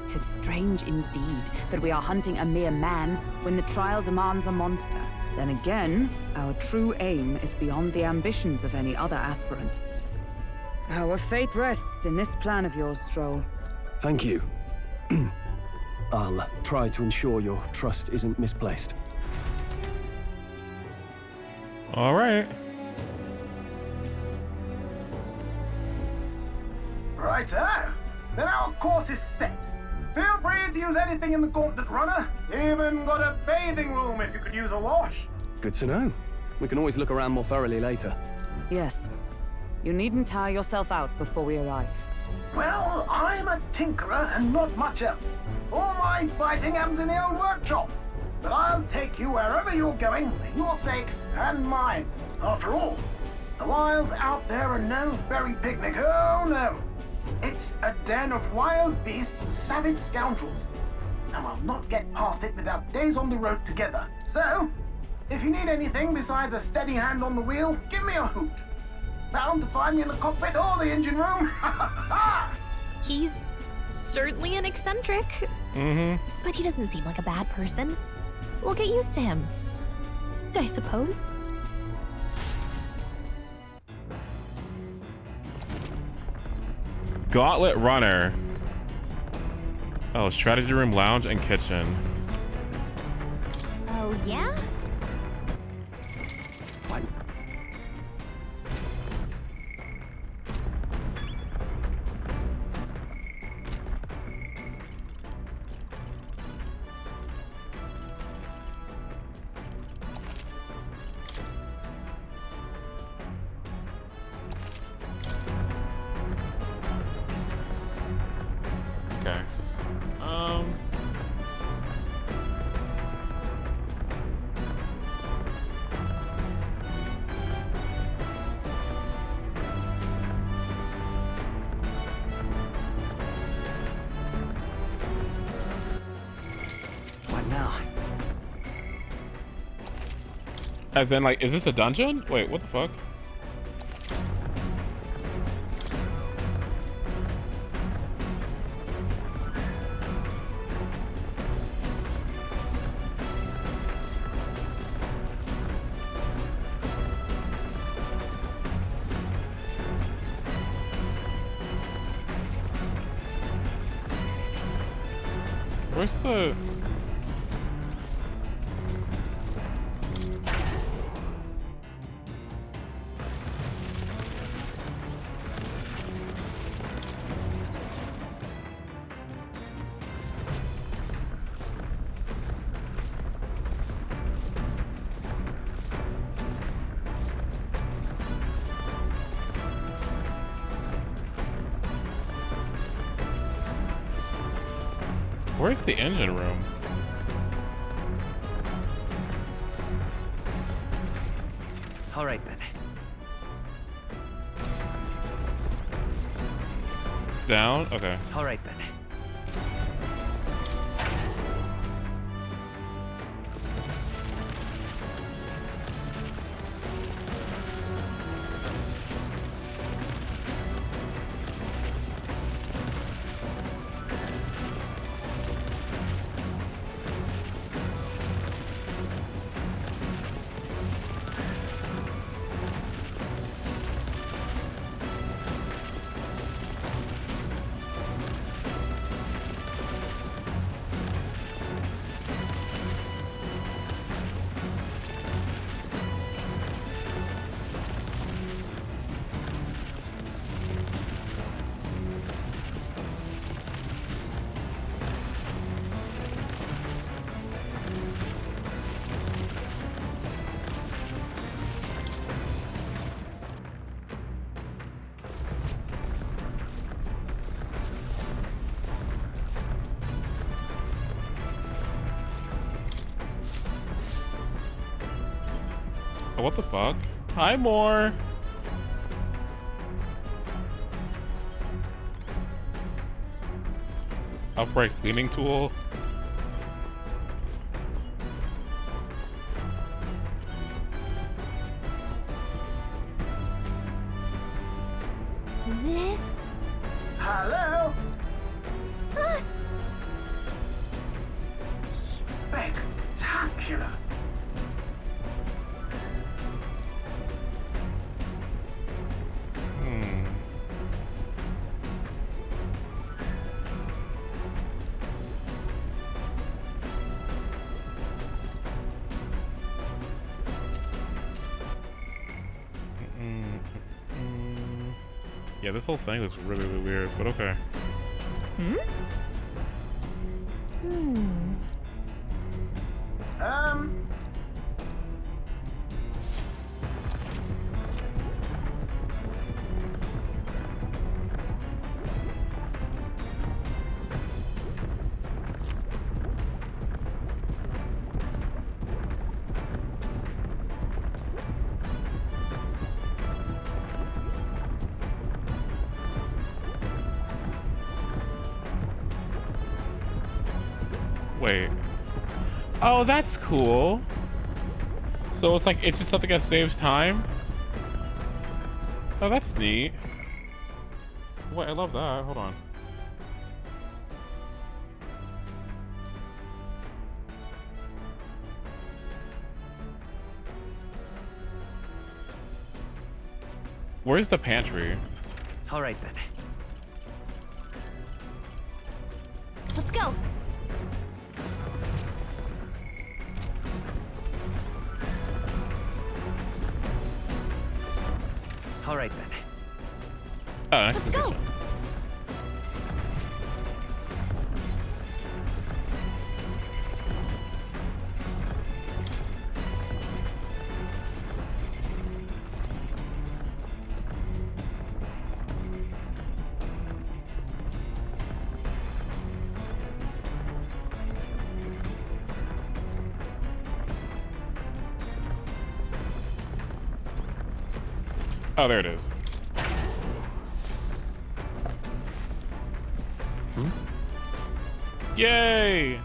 'tis strange indeed that we are hunting a mere man when the trial demands a monster. Then again, our true aim is beyond the ambitions of any other aspirant. Our fate rests in this plan of yours, Stroll. Thank you. I'll try to ensure your trust isn't misplaced. All right. Righto. Then our course is set. Feel free to use anything in the Gauntlet Runner. Even got a bathing room if you could use a wash. Good to know. We can always look around more thoroughly later. Yes. You needn't tire yourself out before we arrive. Well, I'm a tinkerer and not much else. All my fighting happens in the old workshop. But I'll take you wherever you're going for your sake and mine. After all, the wilds out there are no berry picnic. Oh no. It's a den of wild beasts and savage scoundrels. And we'll not get past it without days on the road together. So, if you need anything besides a steady hand on the wheel, give me a hoot. Bound to find me in the cockpit or the engine room. He's certainly an eccentric. But he doesn't seem like a bad person. We'll get used to him, I suppose. Gauntlet Runner. Oh, strategy room, lounge, and kitchen. Oh, yeah? What? Okay. What now? As in, like, is this a dungeon? Wait, what the fuck? Where's the... Where's the engine room? All right then. Down? Okay. All right then. Oh, what the fuck? Hi, more. Upright cleaning tool. This? Hello? Ah! Spectacular. Yeah, this whole thing looks really, really weird, but okay. Hmm? Wait. Oh, that's cool. So it's like, it's just something that saves time? Oh, that's neat. Wait, I love that. Hold on. Where's the pantry? All right then. Let's go. All right then. Oh, nice. Let's go. Oh, there it is. Yay!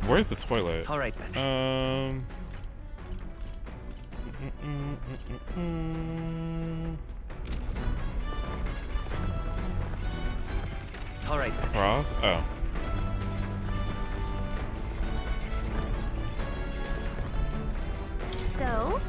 Where's the toilet? All right then. All right then. Ross? Oh. So?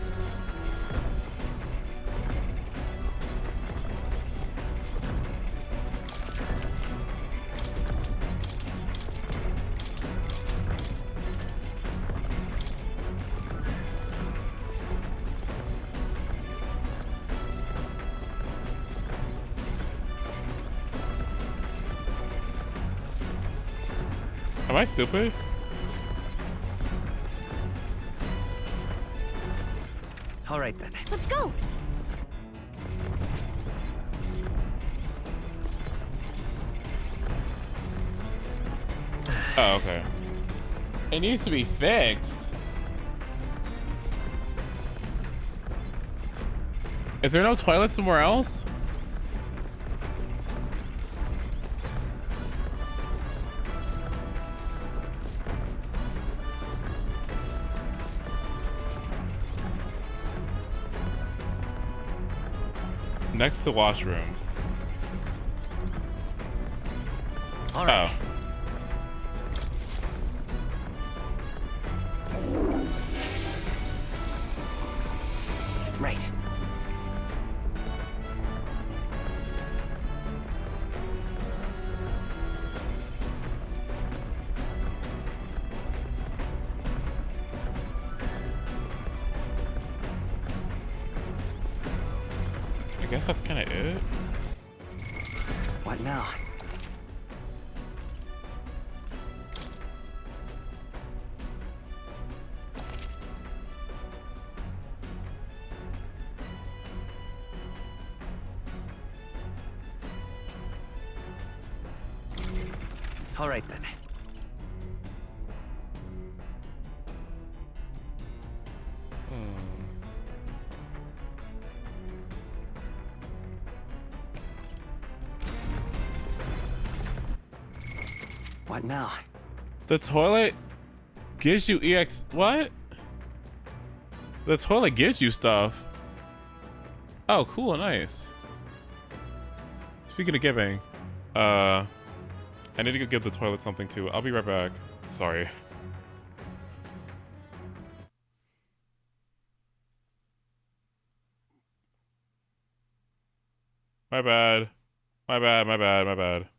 Am I stupid? All right then. Let's go. Oh, okay. It needs to be fixed. Is there no toilet somewhere else? Next to washroom. All right. Oh. Right. I guess that's kind of it. What now? All right then. What now? The toilet gives you EX. What? The toilet gives you stuff. Oh, cool, nice. Speaking of giving, I need to go give the toilet something too. I'll be right back. Sorry. My bad. My bad, my bad, my bad.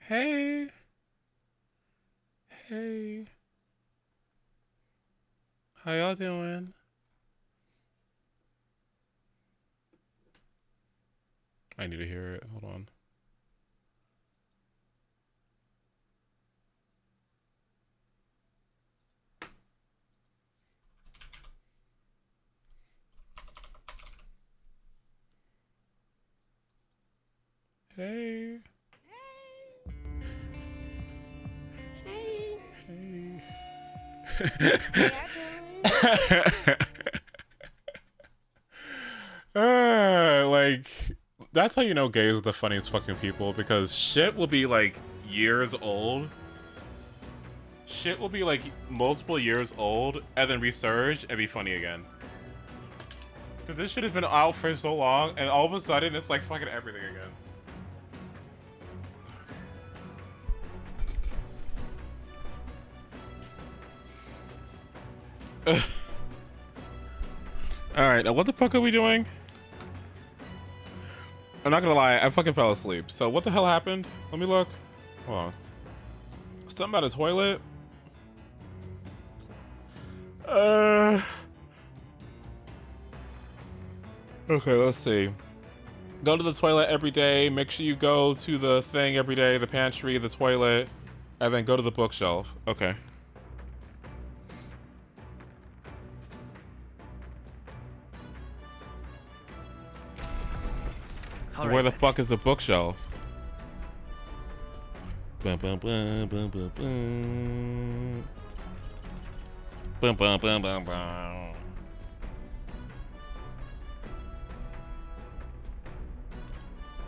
Hey. Hey. How y'all doing? I need to hear it. Hold on. Hey. Hey. Like, that's how you know gays are the funniest fucking people, because shit will be like years old. Shit will be like multiple years old and then resurge and be funny again. Cause this shit has been out for so long and all of a sudden it's like fucking everything again. Alright, now what the fuck are we doing? I'm not gonna lie, I fucking fell asleep. So what the hell happened? Let me look. Hold on. Something about a toilet? Okay, let's see. Go to the toilet every day. Make sure you go to the thing every day, the pantry, the toilet, and then go to the bookshelf. Okay. Where the fuck is the bookshelf? Bum, bum, bum, bum, bum, bum. Bum, bum, bum, bum, bum.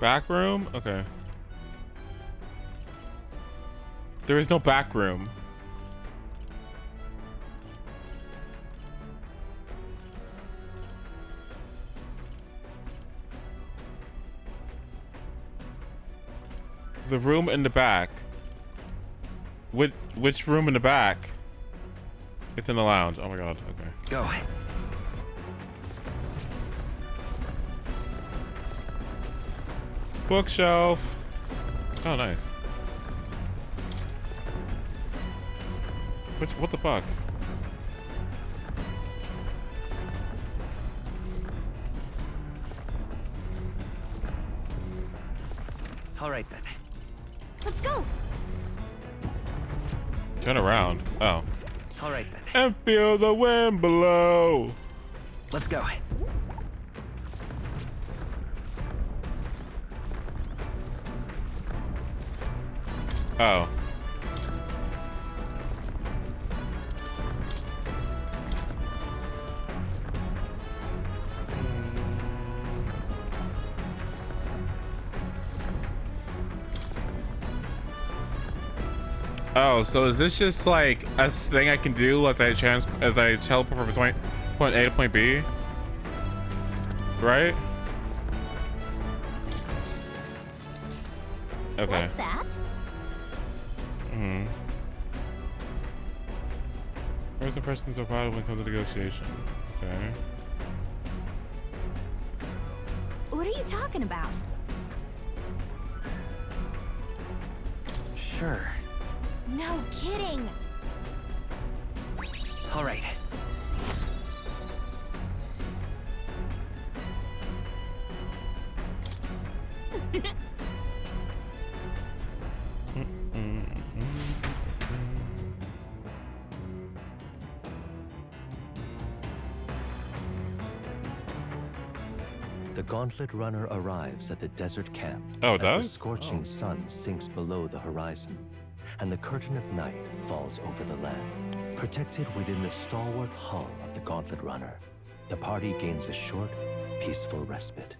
Back room? Okay. There is no back room. The room in the back. Which room in the back? It's in the lounge. Oh my god. Okay. Go. Bookshelf. Oh, nice. What the fuck? All right then. Let's go. Turn around. Oh. All right then. And feel the wind below. Let's go. Oh. Oh, so is this just like a thing I can do as I teleport from point A to point B? Right? Okay. What's that? First impressions are vital when it comes to negotiation. Okay. What are you talking about? Sure. No kidding. All right. The Gauntlet Runner arrives at the desert camp Oh, it as does? the scorching sun sinks below the horizon, and the curtain of night falls over the land. Protected within the stalwart hull of the Gauntlet Runner, the party gains a short, peaceful respite.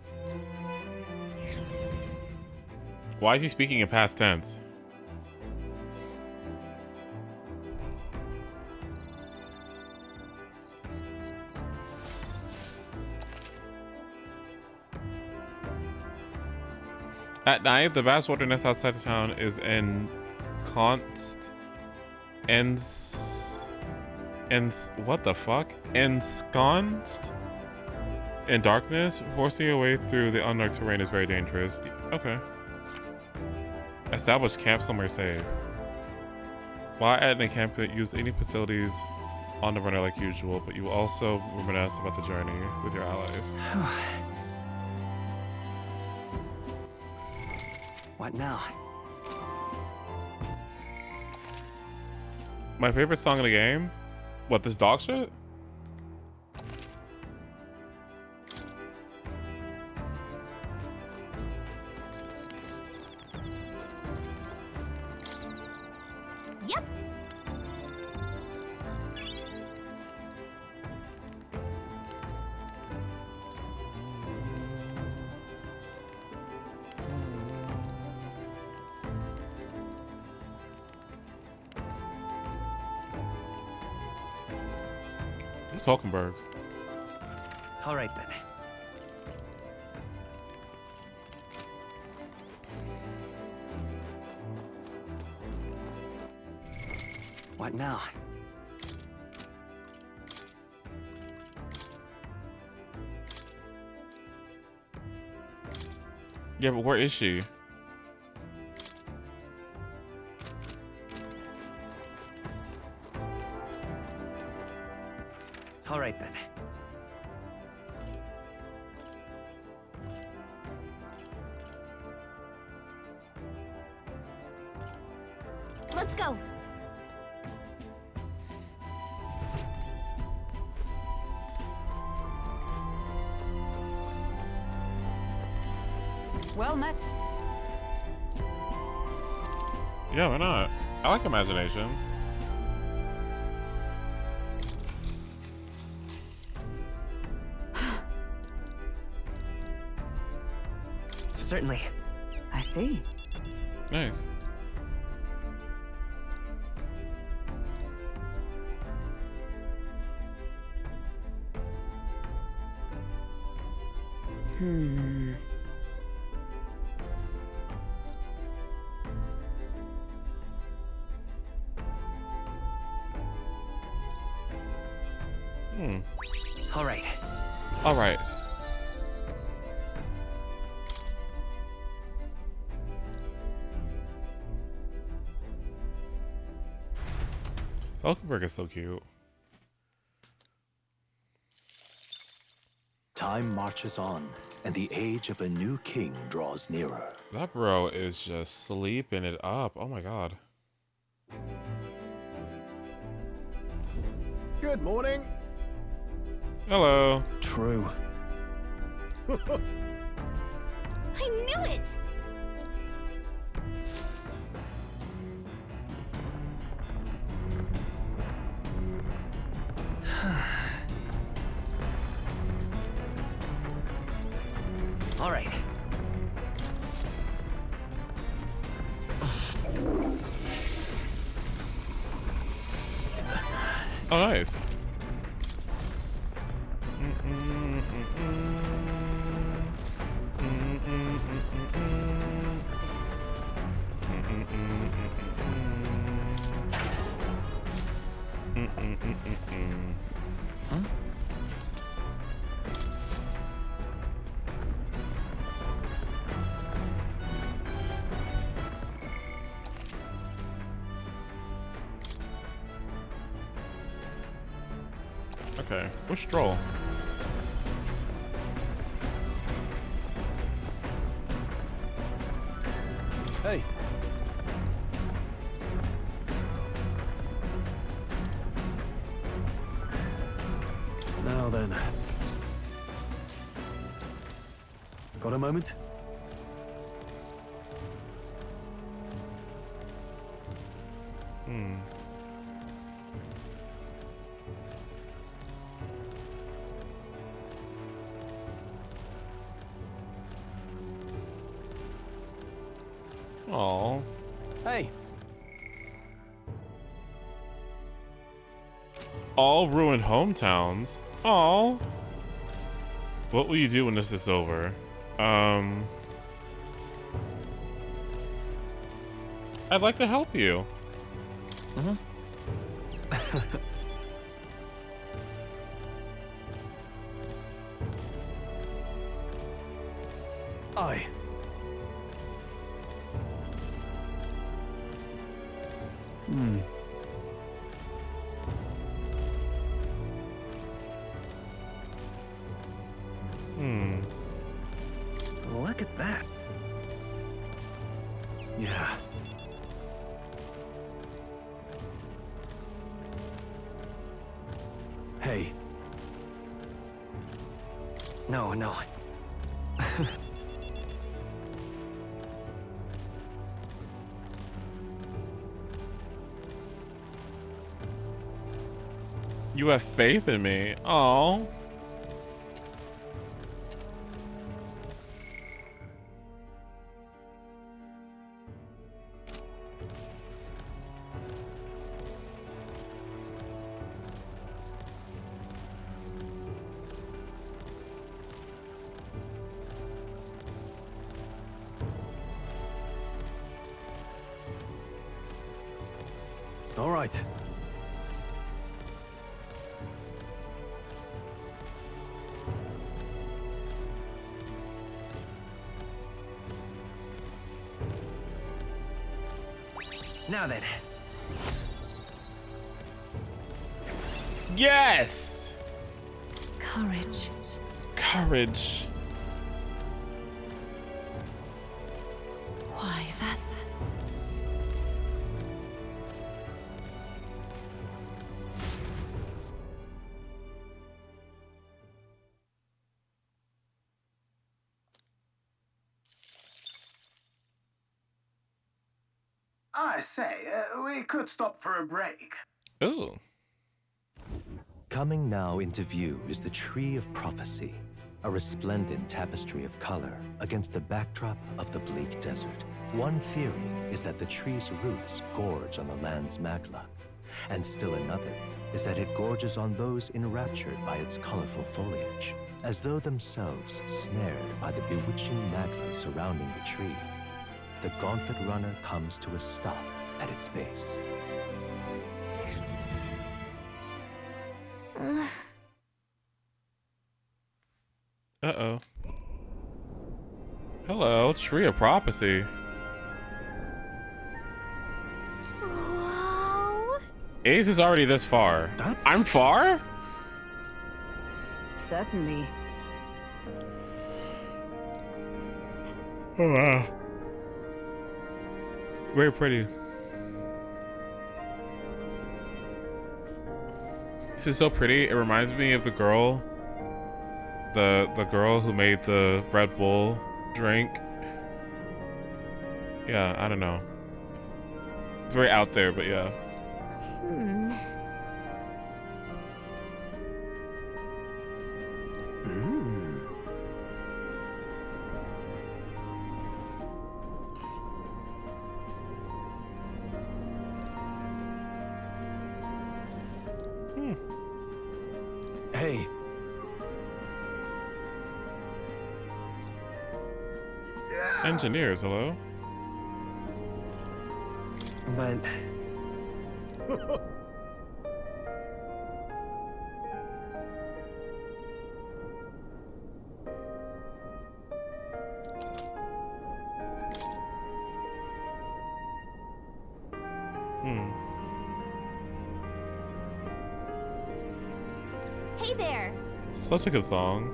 Why is he speaking in past tense? At night, the vast wilderness outside the town is what the fuck? Ensconced in darkness. Forcing your way through the unknown terrain is very dangerous. Okay. Establish camp somewhere safe. While at a camp, could use any facilities on the runner like usual, but you will also reminisce about the journey with your allies. What now? My favorite song in the game? What, this dog shit? Yep. It's Hulkenberg. All right then. What now? Yeah, but where is she? All right then. Let's go. Well met. Yeah, why not? I like imagination. Certainly. I see. Nice. Hmm. All right. All right. Hulkenberg is so cute. Time marches on, and the age of a new king draws nearer. That bro is just sleeping it up. Oh my god. Good morning. Hello. True. I knew it! All right. Oh, nice. Huh? Okay, where's Stroll? Hey. Now then. Got a moment? Aww. Hey. All ruined hometowns. Aww. What will you do when this is over? I'd like to help you. Aye. that. Yeah. Hey. No, no. You have faith in me. Oh. All right. Now then. Yes! Courage. Courage. Why, that's... I say, we could stop for a break. Ooh. Coming now into view is the Tree of Prophecy, a resplendent tapestry of color against the backdrop of the bleak desert. One theory is that the tree's roots gorge on the land's magla, and still another is that it gorges on those enraptured by its colorful foliage, as though themselves snared by the bewitching magla surrounding the tree. The Gauntlet Runner comes to a stop at its base. Uh-oh. Hello, Tree of Prophecy. Wow. Ace is already this far. I'm far? Certainly. Oh, wow. Very pretty. This is so pretty. It reminds me of the girl. The girl who made the Red Bull drink. Yeah, I don't know. It's very out there, but yeah. Hey. Engineers, hello? But... Hey there! Such a good song.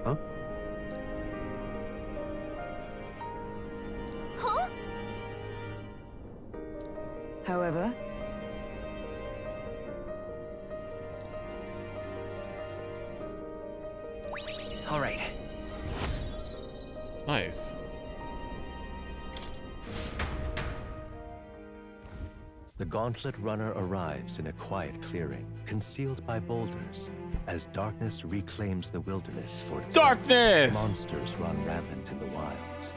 Huh? Huh? However, All right. Nice. The Gauntlet Runner arrives in a quiet clearing, concealed by boulders. As darkness reclaims the wilderness for itself, Darkness! monsters run rampant in the wilds.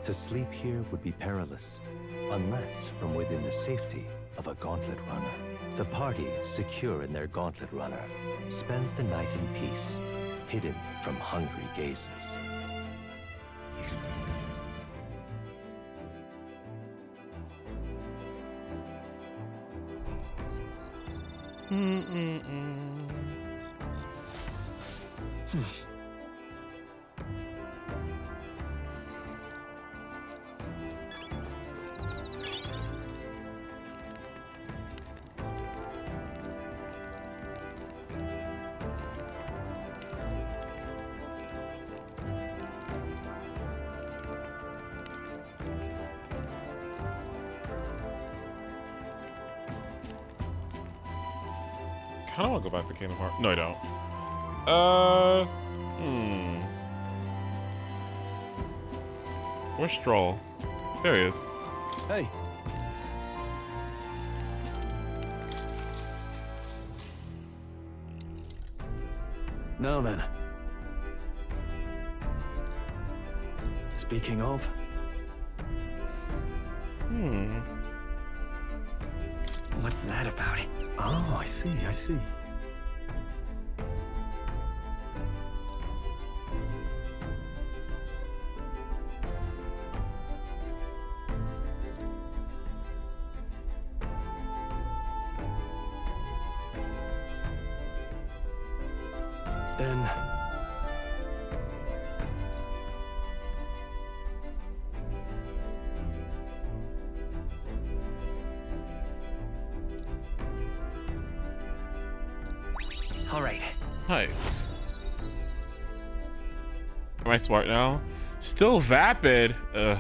To sleep here would be perilous, unless from within the safety of a Gauntlet Runner. The party, secure in their Gauntlet Runner, spends the night in peace, hidden from hungry gazes. kind of want to go back to Kingdom Hearts. No, I don't. Where's Stroll? There he is. Hey. Now then. Speaking of. What's that about? Oh, I see, I see. Then... All right. Nice. Am I smart now? Still vapid. Ugh.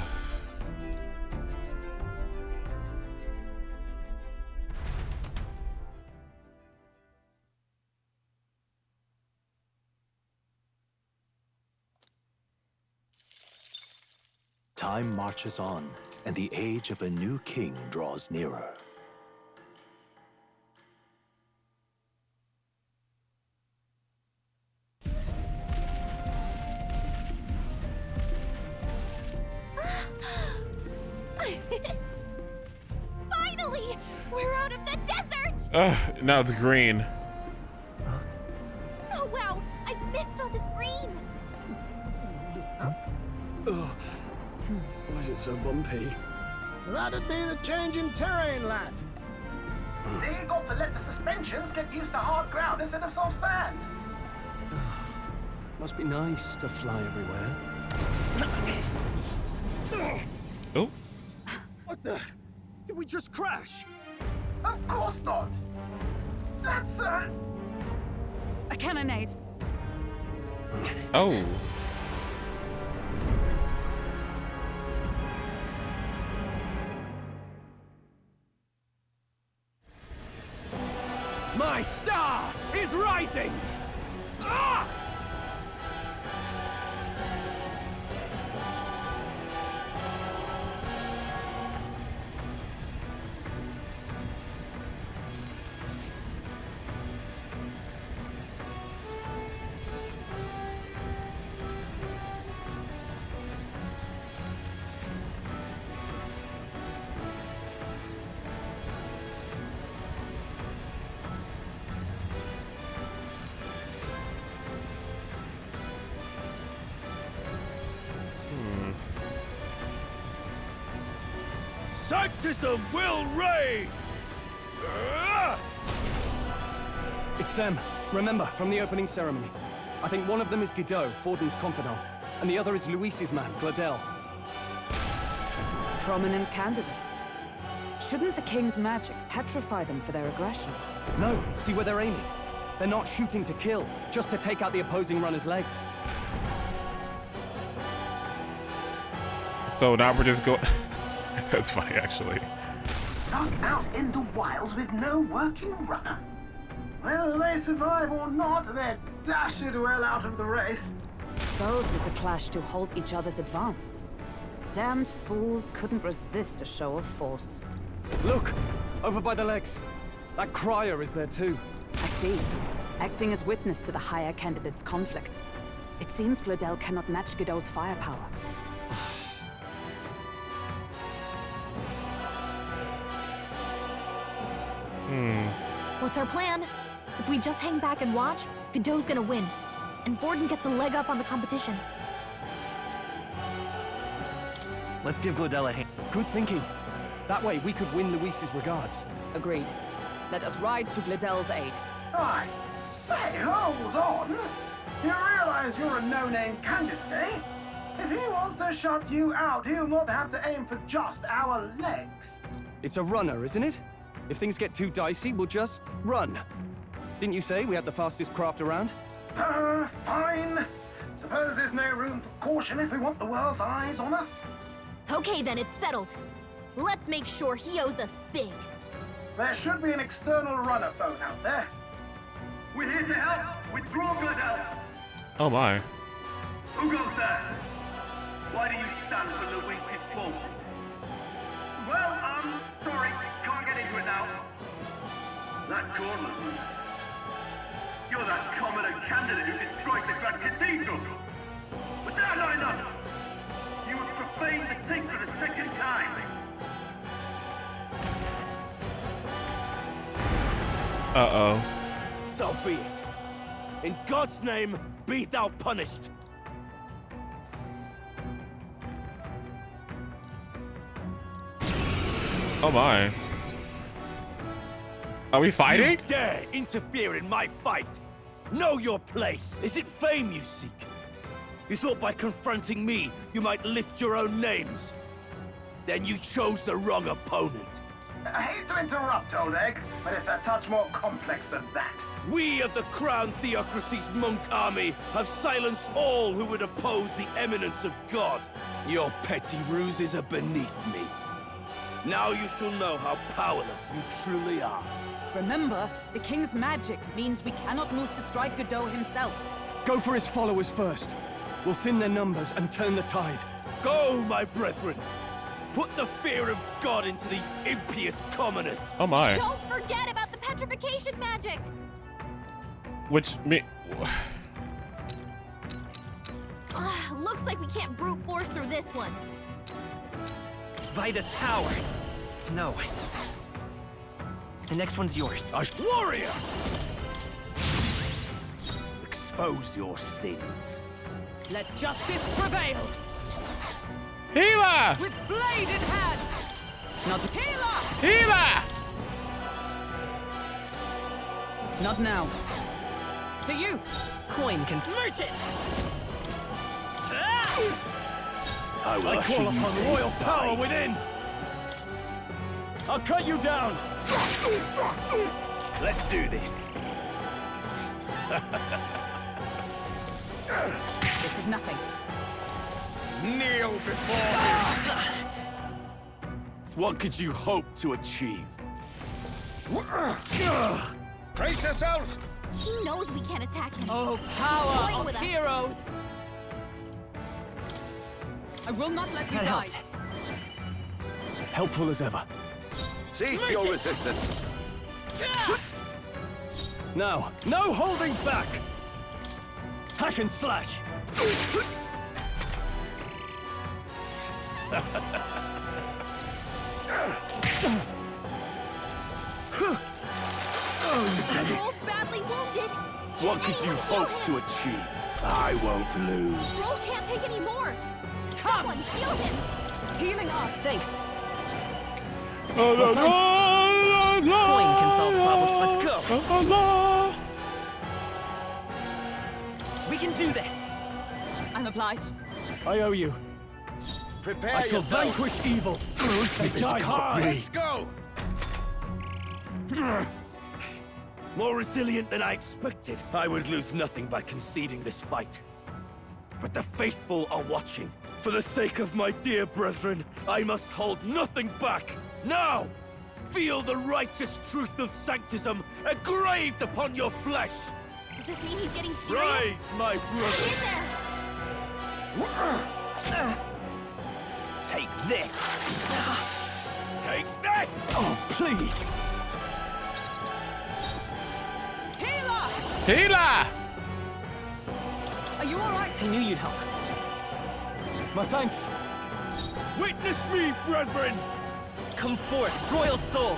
Time marches on, and the age of a new king draws nearer. Finally! We're out of the desert! Now it's green. Oh wow! I missed all this green! Why is it so bumpy? That'd be the change in terrain, lad. See, you got to let the suspensions get used to hard ground instead of soft sand. Must be nice to fly everywhere. Oh. What the? Did we just crash? Of course not. That's a cannonade. Oh. My star is rising! Ah! Sanctism will reign! It's them. Remember, from the opening ceremony. I think one of them is Guido, Forden's confidant, and the other is Luis's man, Gladel. Prominent candidates. Shouldn't the king's magic petrify them for their aggression? No, see where they're aiming. They're not shooting to kill, just to take out the opposing runner's legs. So now we're just going... That's funny, actually. stuck out in the wilds with no working runner. Whether they survive or not, they're dashed well out of the race. So 'tis a clash to halt each other's advance. Damned fools couldn't resist a show of force. Look! Over by the legs. That crier is there too. I see. Acting as witness to the higher candidate's conflict. It seems Gladel cannot match Guido's firepower. What's our plan? If we just hang back and watch, Godot's gonna win. And Forden gets a leg up on the competition. Let's give Gladel a hand. Good thinking. That way we could win Luis's regards. Agreed. Let us ride to Gladel's aid. I say, hold on. You realize you're a no-name candidate, eh? If he wants to shut you out, he'll not have to aim for just our legs. It's a runner, isn't it? If things get too dicey, we'll just run. Didn't you say we had the fastest craft around? Fine. Suppose there's no room for caution if we want the world's eyes on us. Okay then, it's settled. Let's make sure he owes us big. There should be an external runner phone out there. We're here to help. Withdraw, Gladel. Oh my. Who goes there? Why do you stand for Luis's forces? Well, sorry. Can't get into it now. That Cornland. You're that commoner candidate who destroyed the Grand Cathedral. Was that not enough? You would profane the sacred a second time. Uh-oh. So be it. In God's name, be thou punished. Oh my. Are we fighting? You dare interfere in my fight? Know your place. Is it fame you seek? You thought by confronting me, you might lift your own names. Then you chose the wrong opponent. I hate to interrupt, Old Egg, but it's a touch more complex than that. We of the Crown Theocracy's monk army have silenced all who would oppose the eminence of God. Your petty ruses are beneath me. Now you shall know how powerless you truly are. Remember, the king's magic means we cannot move to strike Godot himself. Go for his followers first. We'll thin their numbers and turn the tide. Go, my brethren! Put the fear of God into these impious commoners! Oh my. Don't forget about the petrification magic! Which me... Looks like we can't brute force through this one. Vida's power. No. The next one's yours. Warrior! Expose your sins. Let justice prevail! Healer! With blade in hand! Not healer! Healer! Not now. To you! Coin can... Merchant! I will I call upon royal power within! I'll cut you down! Let's do this. This is nothing. Kneel before me! What could you hope to achieve? Brace yourselves! He knows we can't attack him. Oh, He's power toying of with us. heroes! I will not let you That die. helped. Helpful as ever. Cease your resistance. Now, no holding back! Hack and slash! We're both badly wounded. What could you hope to achieve? I won't lose. Roll can't take any more. Someone heal him. Healing up. Thanks. Oh, no, no, Coin can solve problems. Let's go. We can do this. I'm obliged. I owe you. Prepare I shall yourself. vanquish evil. They die hard. Let's go! More resilient than I expected. I would lose nothing by conceding this fight. But the faithful are watching. For the sake of my dear brethren, I must hold nothing back. Now, feel the righteous truth of sanctism engraved upon your flesh. Does this mean he's getting serious? Rise, my brother. Take this. Take this. Oh, please. Healer! Healer! Are you alright? I knew you'd help. My thanks. Witness me, brethren. Come forth, royal soul.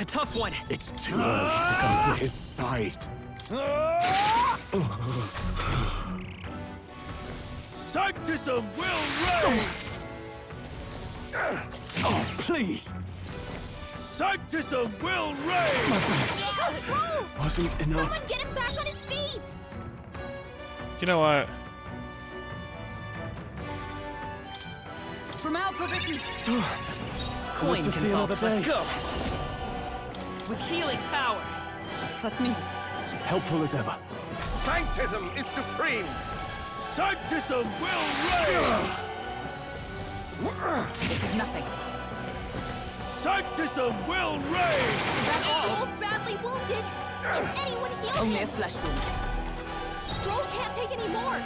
A tough one. It's too early to come to his side. Sanctism will reign! Oh, please. Sanctism will reign! Wasn't enough. Someone get him back on his feet. You know what? From our provisions. Coin to can see solve. another day. Let's go. With healing power. Trust me. Helpful as ever. Sanctism is supreme! Sanctism will reign! This is nothing. Sanctism will reign! Stroll's badly wounded. Can anyone heal Only him? a flesh wound. Stroll can't take any more.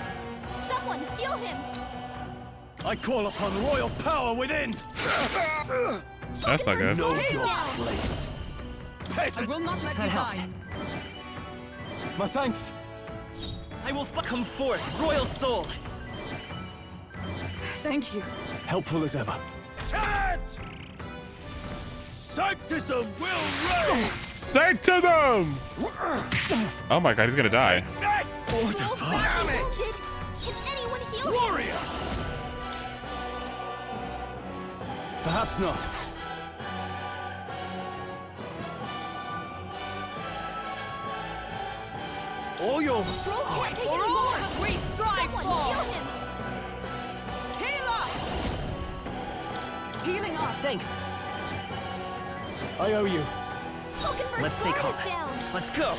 Someone heal him. I call upon royal power within! That's not good. Know your place. I will not let you die. My thanks. I will come forth, royal soul. Thank you. Helpful as ever. Chant! Sanctism will reign! Sanctism! Oh my god, he's gonna die. Stroll's badly wounded. Can anyone heal him? Warrior! Perhaps not. All yours! Stroll can't take For any all more. that we strive Someone for! heal him. Heal up! Healing up! Thanks. I owe you. Hulkenberg's Let's stay guard calm. is down. Let's go.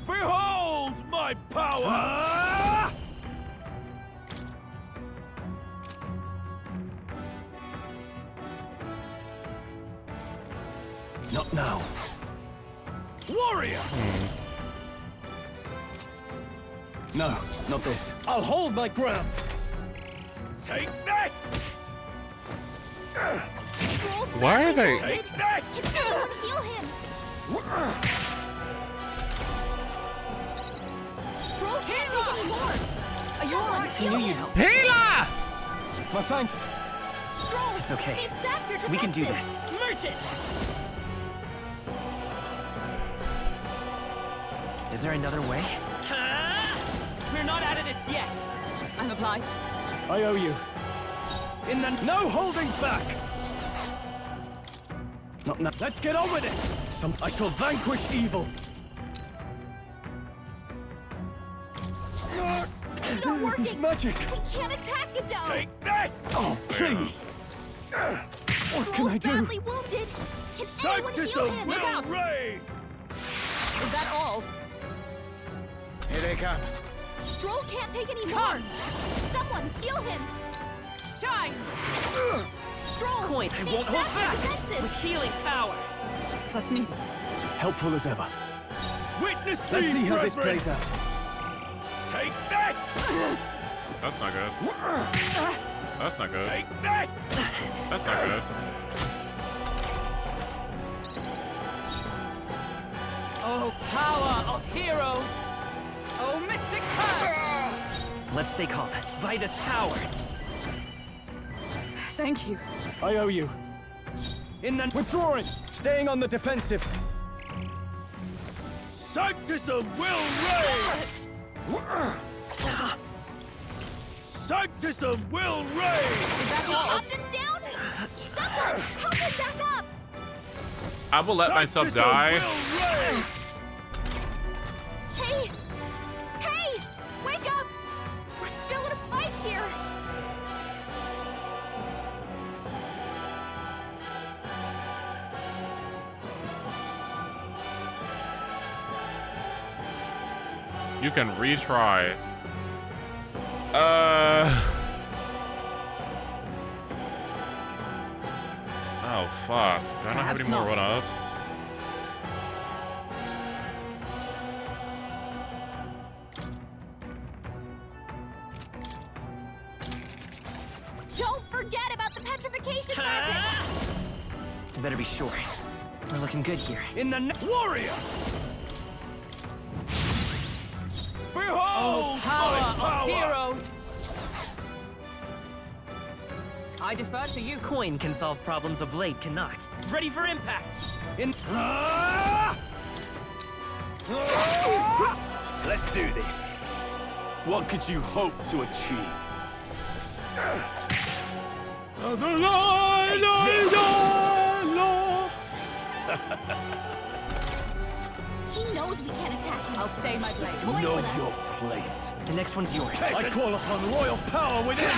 Behold my power! Not now. Warrior! No, not this. I'll hold my ground. Take this! Stroll's Why are badly they- wounded. Take this! Can anyone heal him? Stroll can't take any more. Are you alright? Heal him. Healer! My thanks. Stroll, It's okay. they've sapped your We can do defenses. this. Merchant! Is there another way? We're not out of this yet. I'm obliged. I owe you. In the no holding back! Not now. Let's get on with it! I shall vanquish evil. It's not working. It's magic. We can't attack the dome. Take this! Oh, please. What can I Stroll's do? badly wounded. Can anyone heal Sanctism him? will reign! Is that all? Here they come. Stroll can't take any more. Someone heal him. Shine! Stroll, Coin, I they've won't hold sapped your back. defenses. With healing power. Plus needed. Helpful as ever. Witness Let's me, see how this brethren. plays out. Take this! That's not good. That's not good. Take this! That's not good. Oh, power of heroes! Oh, mystic curse! Let's stay calm. Vitus power. Thank you. I owe you. In the Withdrawing. Staying on the defensive. Sanctism will reign! Sanctism will reign! He upped and down. Someone help him back up. I will let myself Sanctism die. will reign! Hey! Hey! Wake up! We're still in a fight here! You can retry. Oh fuck. Do I not have any Perhaps more not. one-ups? Don't forget about the petrification magic! Better be sure. We're looking good here. In the warrior! Behold Power my of power! heroes! I defer to you. Coin can solve problems of blade cannot. Ready for impact! In Let's do this. What could you hope to achieve? He knows we can't attack him. I'll stay my blade. Toying Know with us. your place. The next one's yours. I call upon royal power within.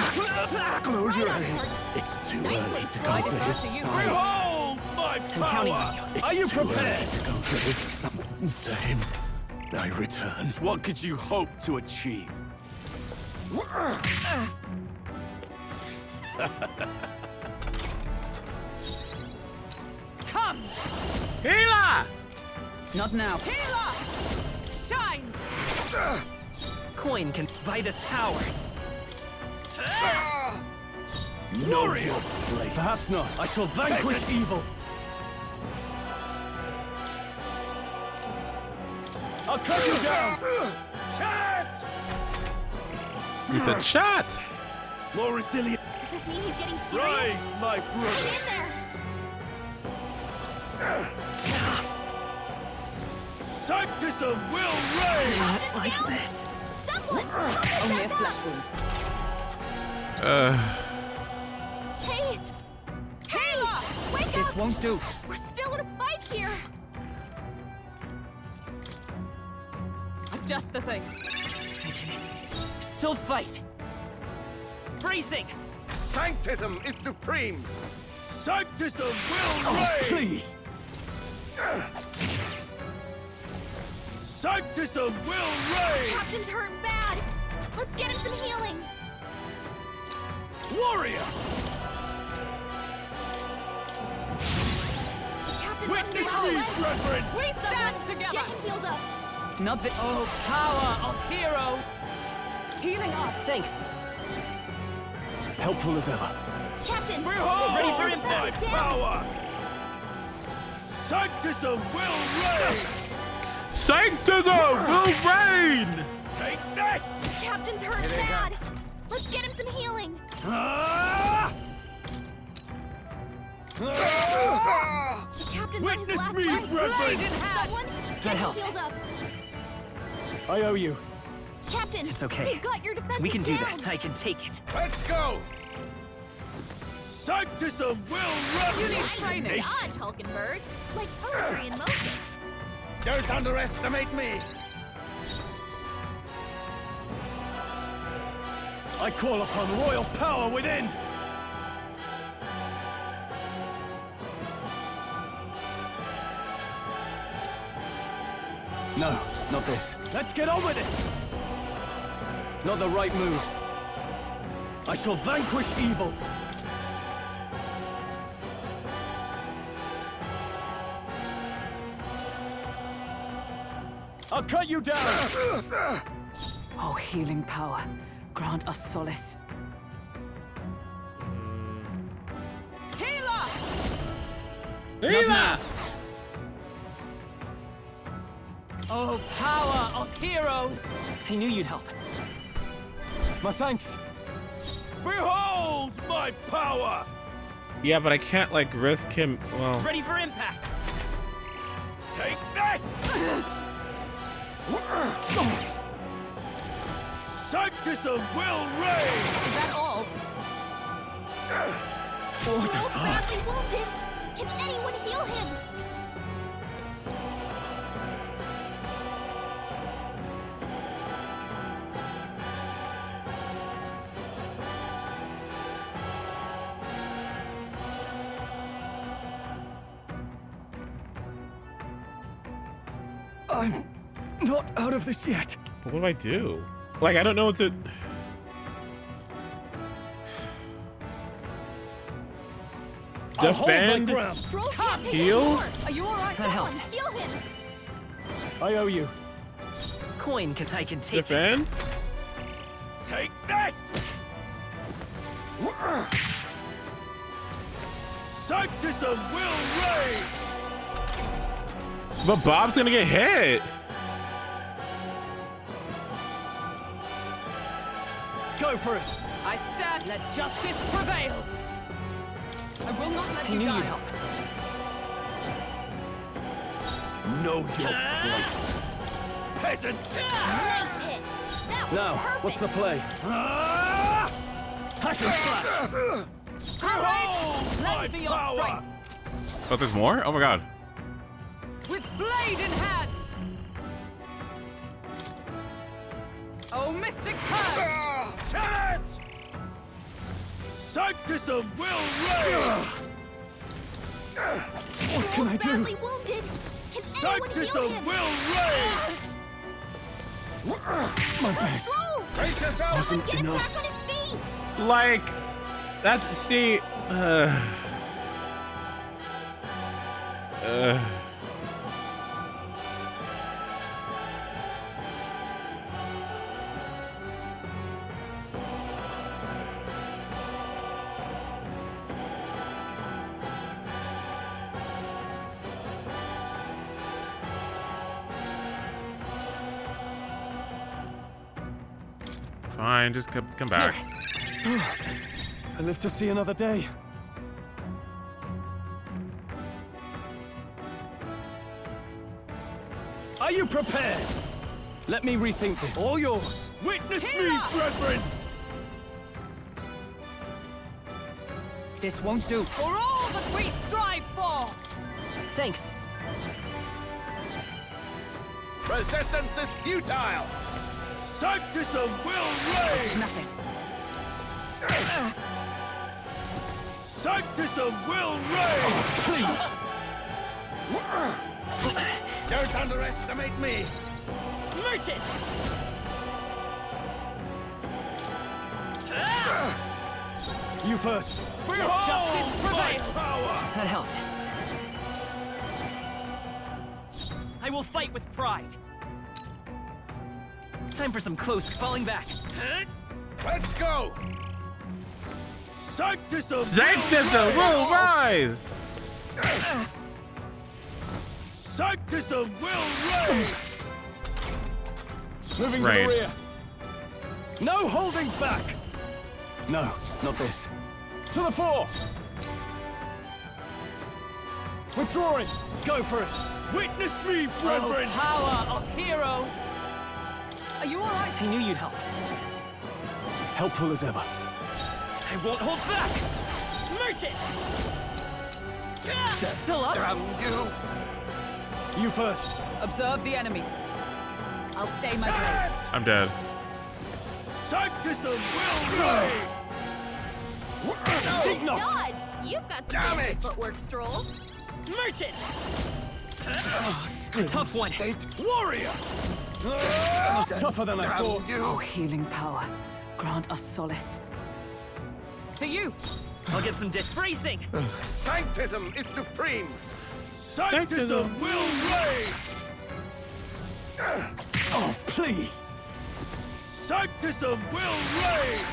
Close your Right on, eyes. Card. It's too Nicely early to done. go I to defer his to you. side. Behold my I'm counting power! on you. It's Are you too early prepared? to go to his side. To him, I return. What could you hope to achieve? Come! Healer! Not now. Healer! Shine! Coin can buy this power. Know your place. Perhaps not. I shall vanquish evil. I'll cut you down. Chat! He's the chat! More resilient. Does this mean he's getting serious? Rise, my brother. Hang in there! Sanctism will reign. Not like this. Someone! Only a flesh wound. Hey! Healer! Wake up! This won't do. We're still in a fight here! Just the thing. Still fight. Bracing. Sanctism is supreme! Sanctism will reign. Please. Sanctism will reign. Captain's hurt bad! Let's get him some healing! Warrior. Captain's Witness on his me, legs. brethren. We stand together. Get him healed up! Not the Power of heroes! healing up. Thanks. Helpful as ever. Captain! Behold Ready for my impact. power. Sanctism will reign. Sanctism will reign! Take this. Captain's hurt bad! Let's get him some healing! Ah! Ah! The captain's Witness on his me, last brethren. Someone, get him help. healed up! I owe you. Captain! It's okay. We've got your defenses We can do down. this. I can take it. Let's go! Sanctism will reign. Training. God, Hulkenberg. Like poetry in motion. Don't underestimate me! I call upon royal power within. No, not this. Let's get on with it! Not the right move. I shall vanquish evil. I'll cut you down! Oh, healing power. Grant us solace. Healer! Healer! Oh, power of heroes! I knew you'd help. My thanks. Behold my power. Yeah, but I can't, like, risk him. Well, Ready for impact. Take this. Sanctism will reign. Is that all? Order We're both fast. badly wounded! Can anyone heal him? I'm not out of this yet. but what do I do? Like, I don't know what to. I'll hold my Defend? ground. Stroll can't take Heal? anymore. Are you alright? Someone heal him! I owe you. Coin can I can take it. Defend? Take this. Sanctism will reign. But Bob's gonna get hit. Go for it. I stand, let justice prevail! I will not let I you knew die! you'd help. Know your place. Peasants. Nice hit! That was Now, perfect! what's the play? Ah! Hack and slash. Behold my Lend me your power. strength! But there's more? Oh my god. With blade in hand! Oh, mystic curse! Challenge! Sanctism will reign. What can I do? Badly wounded! Can anyone heal Sanctism him? will reign. My best. Stroll! Brace yourself! Someone get him enough. back on his feet! Like, that's. See. Fine, just come back. I live to see another day. Are you prepared? Let me rethink this. All yours. Witness me, brethren! This won't do. For all that we strive for! Thanks. Resistance is futile! Sanctism will reign! Nothing. Sanctism will reign! Please! Don't underestimate me! Merchant! You first. Justice prevail! That helped. I will fight with pride. Time for some close falling back. Let's go! Sanctism Will rise! Sanctism will reign! Moving Rain. to the rear. No holding back! No, not this. To the fore! Withdrawing! Go for it! Witness me, brethren! Power of heroes! Are you alright? I knew you'd help. Helpful as ever. I won't hold back! Merchant! Still up? Damn you! You first. Observe the enemy. I'll stay my blade. I'm dead. Sanctism will reign! Dig not! Dud! You've got some Damn fancy it! footwork, Stroll. Merchant! A tough one. Warrior! Tougher than I thought. Oh, healing power. Grant us solace. To you! I'll get some disbracing! Sanctism is supreme! Sanctism will reign! Oh, please. Sanctism will reign!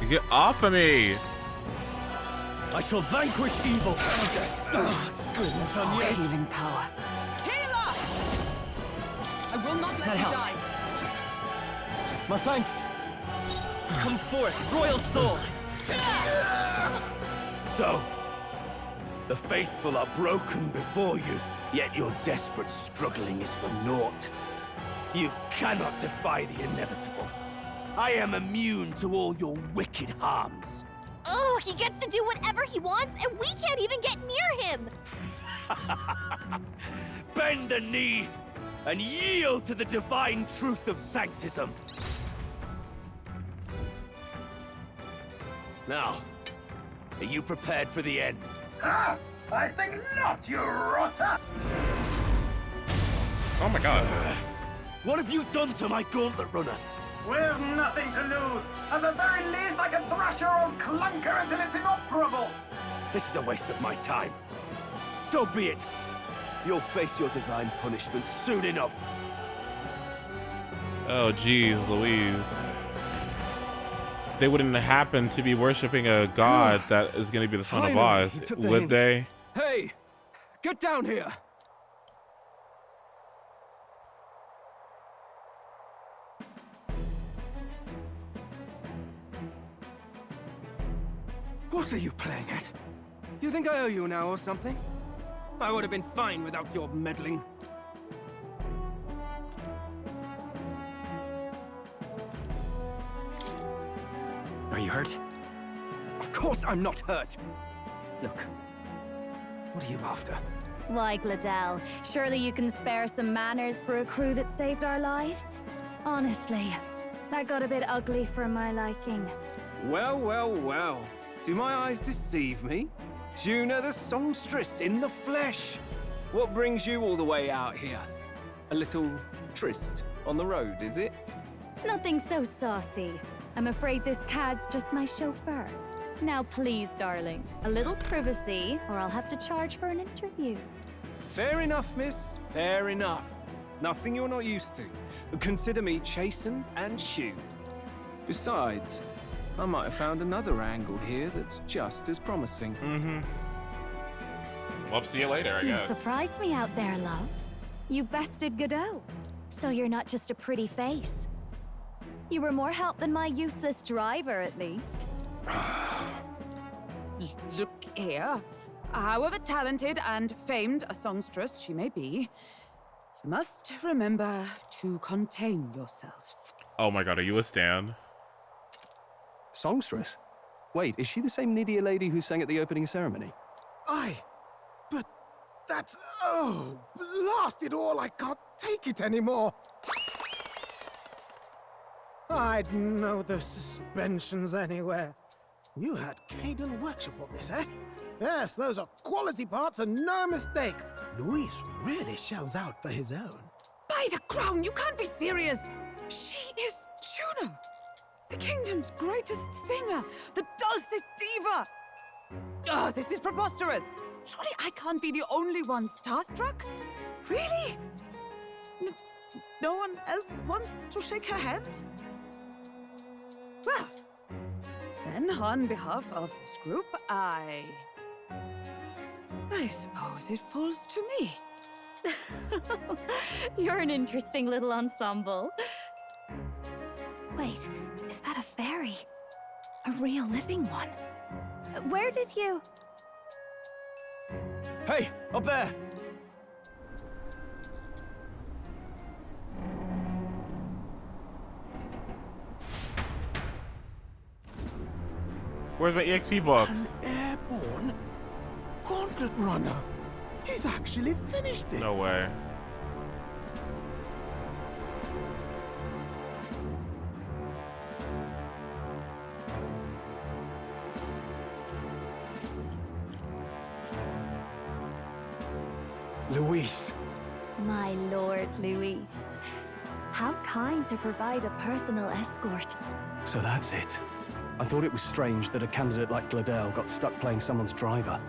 You get off of me! I shall vanquish evil. Goodness. Healing power. Healer! I will not let That you helped. die. My thanks. Come forth, royal soul! So, the faithful are broken before you, yet your desperate struggling is for naught. You cannot defy the inevitable. I am immune to all your wicked harms. Oh, he gets to do whatever he wants, and we can't even get near him! Bend the knee and yield to the divine truth of sanctism. Now, are you prepared for the end? Ah, I think not, you rotter! Oh my god. What have you done to my gauntlet runner? We've nothing to lose. At the very least, I can thrash your old clunker until it's inoperable. This is a waste of my time. So be it. You'll face your divine punishment soon enough. Oh, geez, Louise. They wouldn't happen to be worshipping a god that is going to be the son of Finally, Oz, you took the would hint. they? Hey! Get down here! What are you playing at? You think I owe you now or something? I would have been fine without your meddling. Are you hurt? Of course I'm not hurt! Look, what are you after? Why, Gladell, surely you can spare some manners for a crew that saved our lives? Honestly, that got a bit ugly for my liking. Well, well, well. Do my eyes deceive me? Juna the songstress in the flesh. What brings you all the way out here? A little tryst on the road, is it? Nothing so saucy. I'm afraid this cad's just my chauffeur. Now please, darling, a little privacy, or I'll have to charge for an interview. Fair enough, miss. Fair enough. Nothing you're not used to. Consider me chastened and shooed. Besides, I might have found another angle here that's just as promising. Well, see you later, I You guess. surprised me out there, love. You bested Godot. So you're not just a pretty face. You were more help than my useless driver, at least. Look here. However talented and famed a songstress she may be, you must remember to contain yourselves. Oh my god, are you a stan? Songstress? Wait, is she the same Nydia lady who sang at the opening ceremony? Aye, but that's... Oh, blast it all, I can't take it anymore. I'd know those suspensions anywhere. You had Caden workshop on this, eh? Yes, those are quality parts and no mistake. Luis really shells out for his own. By the crown, you can't be serious! She is Juno, the kingdom's greatest singer, the dulcet diva! Oh, this is preposterous! Surely I can't be the only one starstruck? Really? No one else wants to shake her hand? Well, then on behalf of this group, I suppose it falls to me. You're an interesting little ensemble. Wait, is that a fairy? A real living one? Where did you... Hey, up there! Where's my EXP books? Airborne? Gauntlet Runner. He's actually finished it. No way. Luis. My lord, Luis. How kind to provide a personal escort. So that's it. I thought it was strange that a candidate like Gladel got stuck playing someone's driver.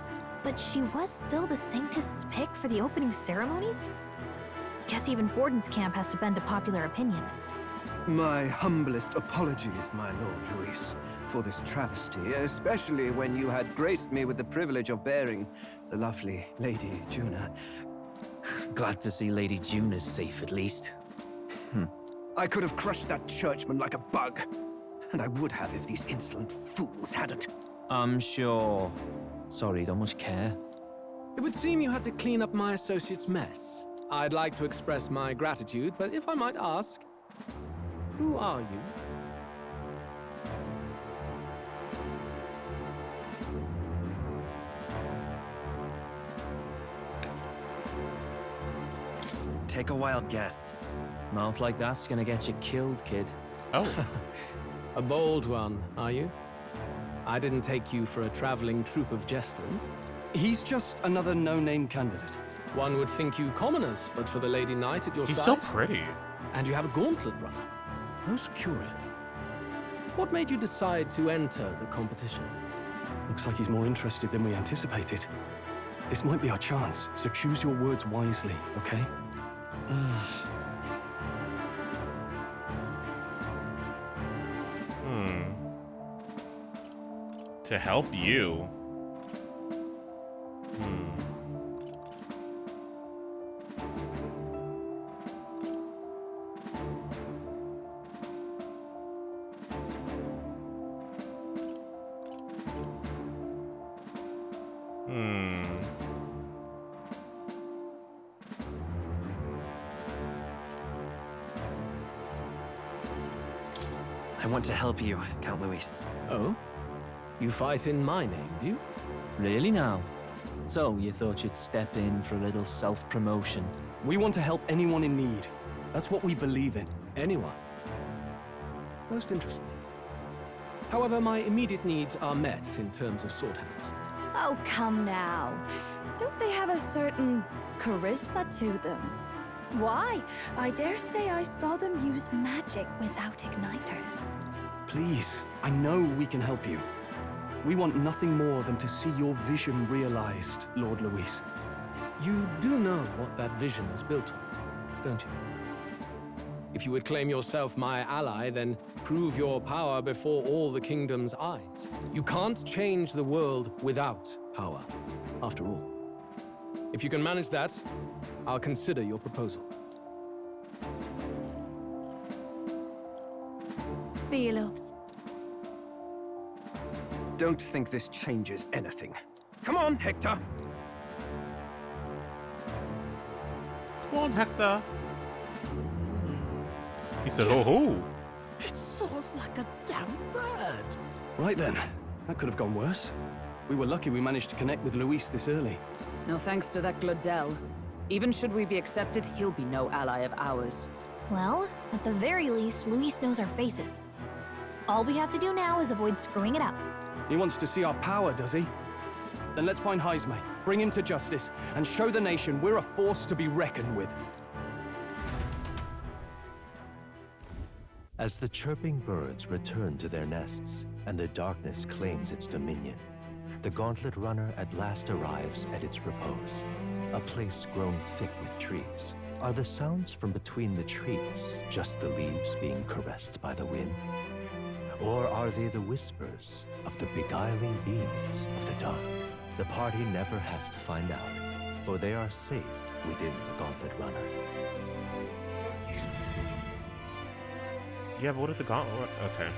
But she was still the Sanctist's pick for the opening ceremonies? Guess even Forden's camp has to bend to popular opinion. My humblest apologies, my Lord Luis, for this travesty, especially when you had graced me with the privilege of bearing the lovely Lady Juna. Glad to see Lady Juna's safe, at least. I could have crushed that churchman like a bug, and I would have if these insolent fools hadn't. I'm sure. Sorry, don't much care. It would seem you had to clean up my associate's mess. I'd like to express my gratitude, but if I might ask, who are you? Take a wild guess. Mouth like that's gonna get you killed, kid. Oh. A bold one, are you? I didn't take you for a traveling troupe of jesters. He's just another no-name candidate. One would think you commoners, but for the Lady Knight at your side. He's so pretty. And you have a gauntlet runner. Most curious. What made you decide to enter the competition? Looks like he's more interested than we anticipated. This might be our chance, so choose your words wisely, okay? To help you. I want to help you, Count Luis. Oh? You fight in my name, do you? Really now? So, you thought you'd step in for a little self-promotion? We want to help anyone in need. That's what we believe in. Anyone? Most interesting. However, my immediate needs are met in terms of sword hands. Oh, come now. Don't they have a certain charisma to them? Why? I dare say I saw them use magic without igniters. Please, I know we can help you. We want nothing more than to see your vision realized, Lord Luis. You do know what that vision is built on, don't you? If you would claim yourself my ally, then prove your power before all the kingdom's eyes. You can't change the world without power, after all. If you can manage that, I'll consider your proposal. See you, loves. Don't think this changes anything. Come on, Hector! Come on, Hector. He said, oh. It soars like a damn bird. Right then. That could have gone worse. We were lucky we managed to connect with Luis this early. No thanks to that Glodell. Even should we be accepted, he'll be no ally of ours. Well, at the very least, Luis knows our faces. All we have to do now is avoid screwing it up. He wants to see our power, does he? Then let's find Heisme, bring him to justice, and show the nation we're a force to be reckoned with. As the chirping birds return to their nests and the darkness claims its dominion, the Gauntlet Runner at last arrives at its repose, a place grown thick with trees. Are the sounds from between the trees just the leaves being caressed by the wind? Or are they the whispers of the beguiling beams of the dark? The party never has to find out, for they are safe within the Gauntlet Runner. Yeah, but what if the gauntlet... Okay.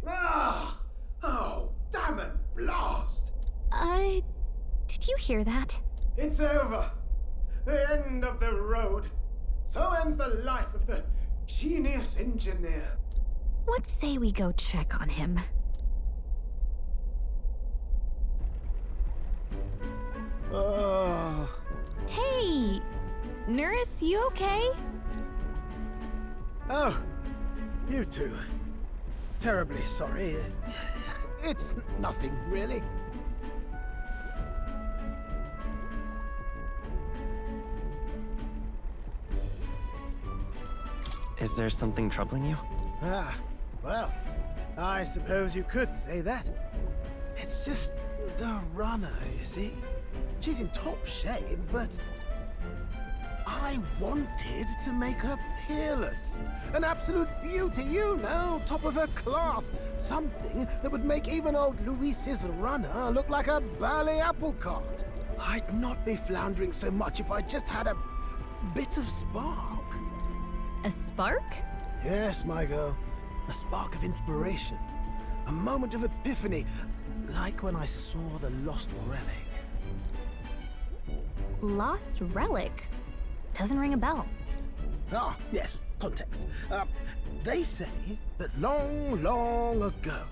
Ah! Oh, damn it, blast! Did you hear that? It's over. The end of the road. So ends the life of the genius engineer. Let's say we go check on him. Oh. Hey! Nurse, you okay? Oh, you two. Terribly sorry. It's nothing, really. Is there something troubling you? Ah, well, I suppose you could say that. It's just the runner, you see? She's in top shape, but I wanted to make her peerless. An absolute beauty, you know, top of her class. Something that would make even old Luis's runner look like a bally apple cart. I'd not be floundering so much if I just had a bit of spark. A spark? Yes, my girl. A spark of inspiration. A moment of epiphany, like when I saw the lost relic. Lost relic? Doesn't ring a bell. Ah, yes, context. They say that long, long ago,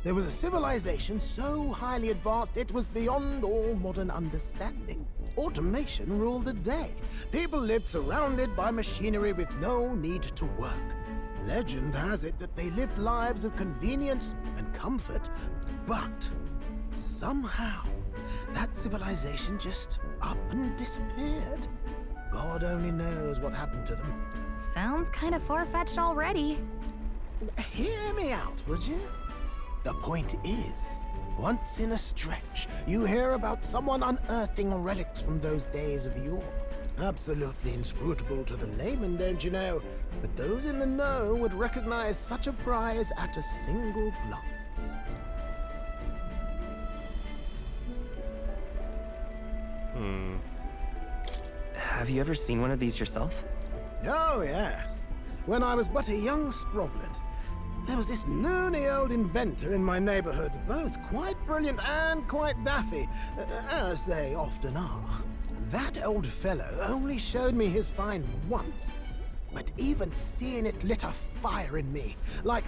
there was a civilization so highly advanced it was beyond all modern understanding. Automation ruled the day. People lived surrounded by machinery with no need to work. Legend has it that they lived lives of convenience and comfort, but somehow that civilization just up and disappeared. God only knows what happened to them. Sounds kind of far-fetched already. Hear me out, would you? The point is, once in a stretch, you hear about someone unearthing relics from those days of yore. Absolutely inscrutable to the layman, don't you know? But those in the know would recognize such a prize at a single glance. Have you ever seen one of these yourself? Oh, yes. When I was but a young sproglet, there was this loony old inventor in my neighborhood, both quite brilliant and quite daffy, as they often are. That old fellow only showed me his find once, but even seeing it lit a fire in me, like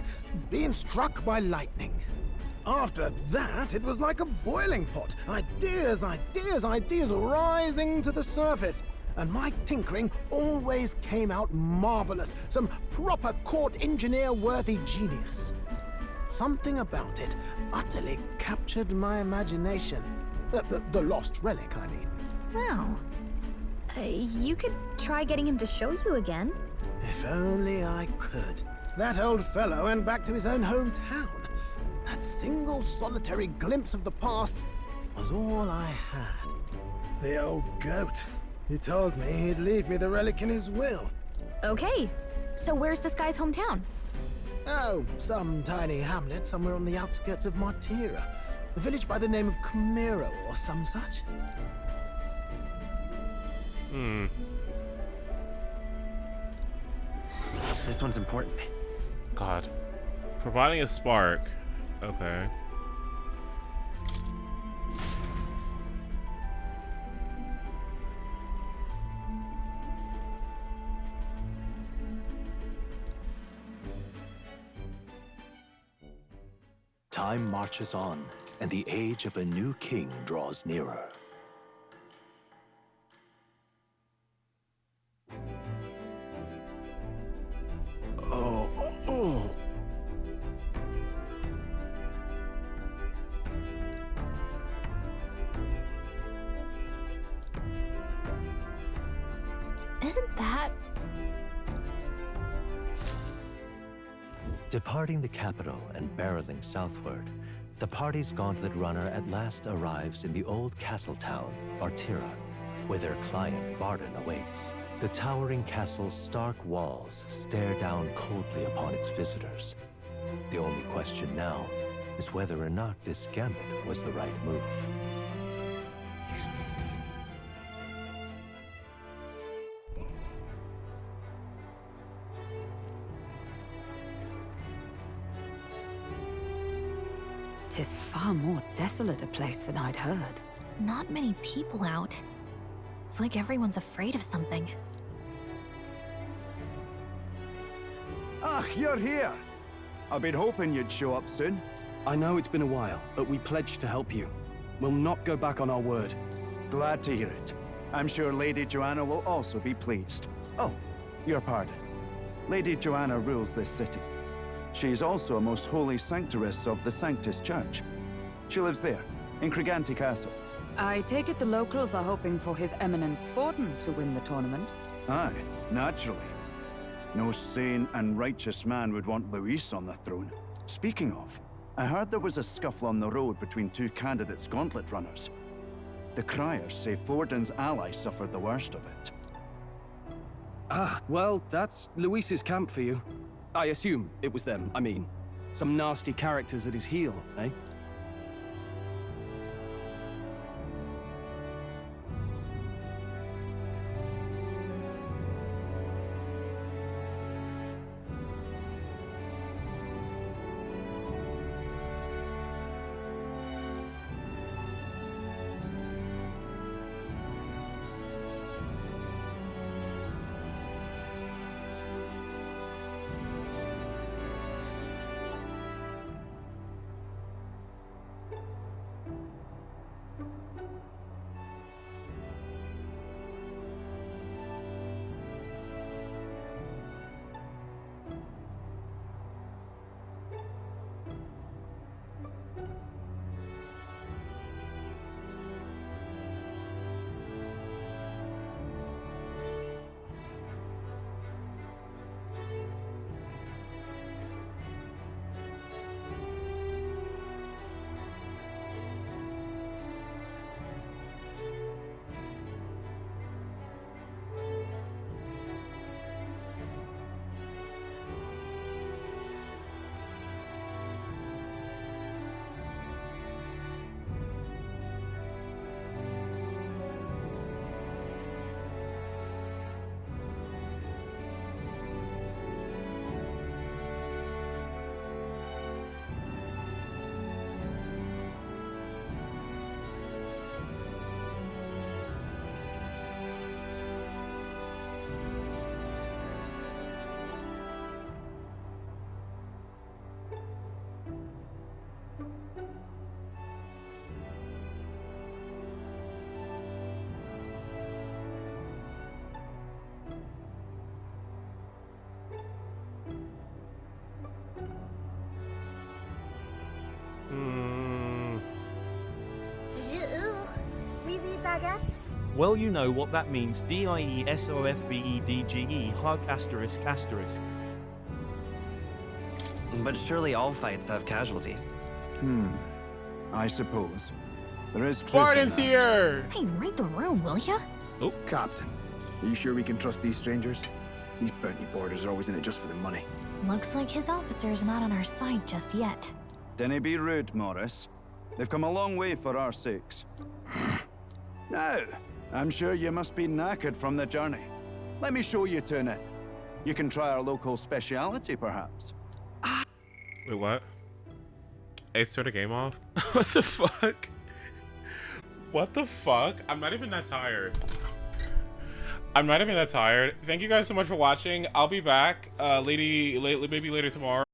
being struck by lightning. After that, it was like a boiling pot. Ideas, ideas, ideas rising to the surface. And my tinkering always came out marvelous, some proper court engineer-worthy genius. Something about it utterly captured my imagination. The lost relic, I mean. Wow. You could try getting him to show you again. If only I could. That old fellow went back to his own hometown. That single solitary glimpse of the past was all I had. The old goat. He told me he'd leave me the relic in his will. Okay, so where's this guy's hometown? Oh, some tiny hamlet somewhere on the outskirts of Martira. A village by the name of Chimero or some such. This one's important. God. Providing a spark. Okay. Time marches on, and the age of a new king draws nearer. Oh. Isn't that... Departing the capital and barreling southward, the party's gauntlet runner at last arrives in the old castle town, Martira, where their client Barden awaits. The towering castle's stark walls stare down coldly upon its visitors. The only question now is whether or not this gambit was the right move. Tis far more desolate a place than I'd heard. Not many people out. It's like everyone's afraid of something. Ah, you're here! I've been hoping you'd show up soon. I know it's been a while, but we pledged to help you. We'll not go back on our word. Glad to hear it. I'm sure Lady Joanna will also be pleased. Oh, your pardon. Lady Joanna rules this city. She's also a most holy sanctoress of the Sanctus Church. She lives there, in Criganti Castle. I take it the locals are hoping for His Eminence Forden to win the tournament? Aye, naturally. No sane and righteous man would want Luis on the throne. Speaking of, I heard there was a scuffle on the road between two candidates gauntlet runners. The criers say Forden's ally suffered the worst of it. Ah, well, that's Luis's camp for you. I assume it was them, I mean. Some nasty characters at his heel, eh? Well, you know what that means. DIESOFBEDGE hug asterisk asterisk. But surely all fights have casualties. I suppose. There is truth Barden's in that. here! Hey, read the room, will ya? Oh. Captain, are you sure we can trust these strangers? These bounty boarders are always in it just for the money. Looks like his officer's not on our side just yet. Dinna be rude, Morris. They've come a long way for our sakes. Now, I'm sure you must be knackered from the journey. Let me show you to an inn. You can try our local speciality, perhaps. Wait, what? Ace turned the game off? What the fuck? What the fuck? I'm not even that tired. I'm not even that tired. Thank you guys so much for watching. I'll be back maybe later tomorrow.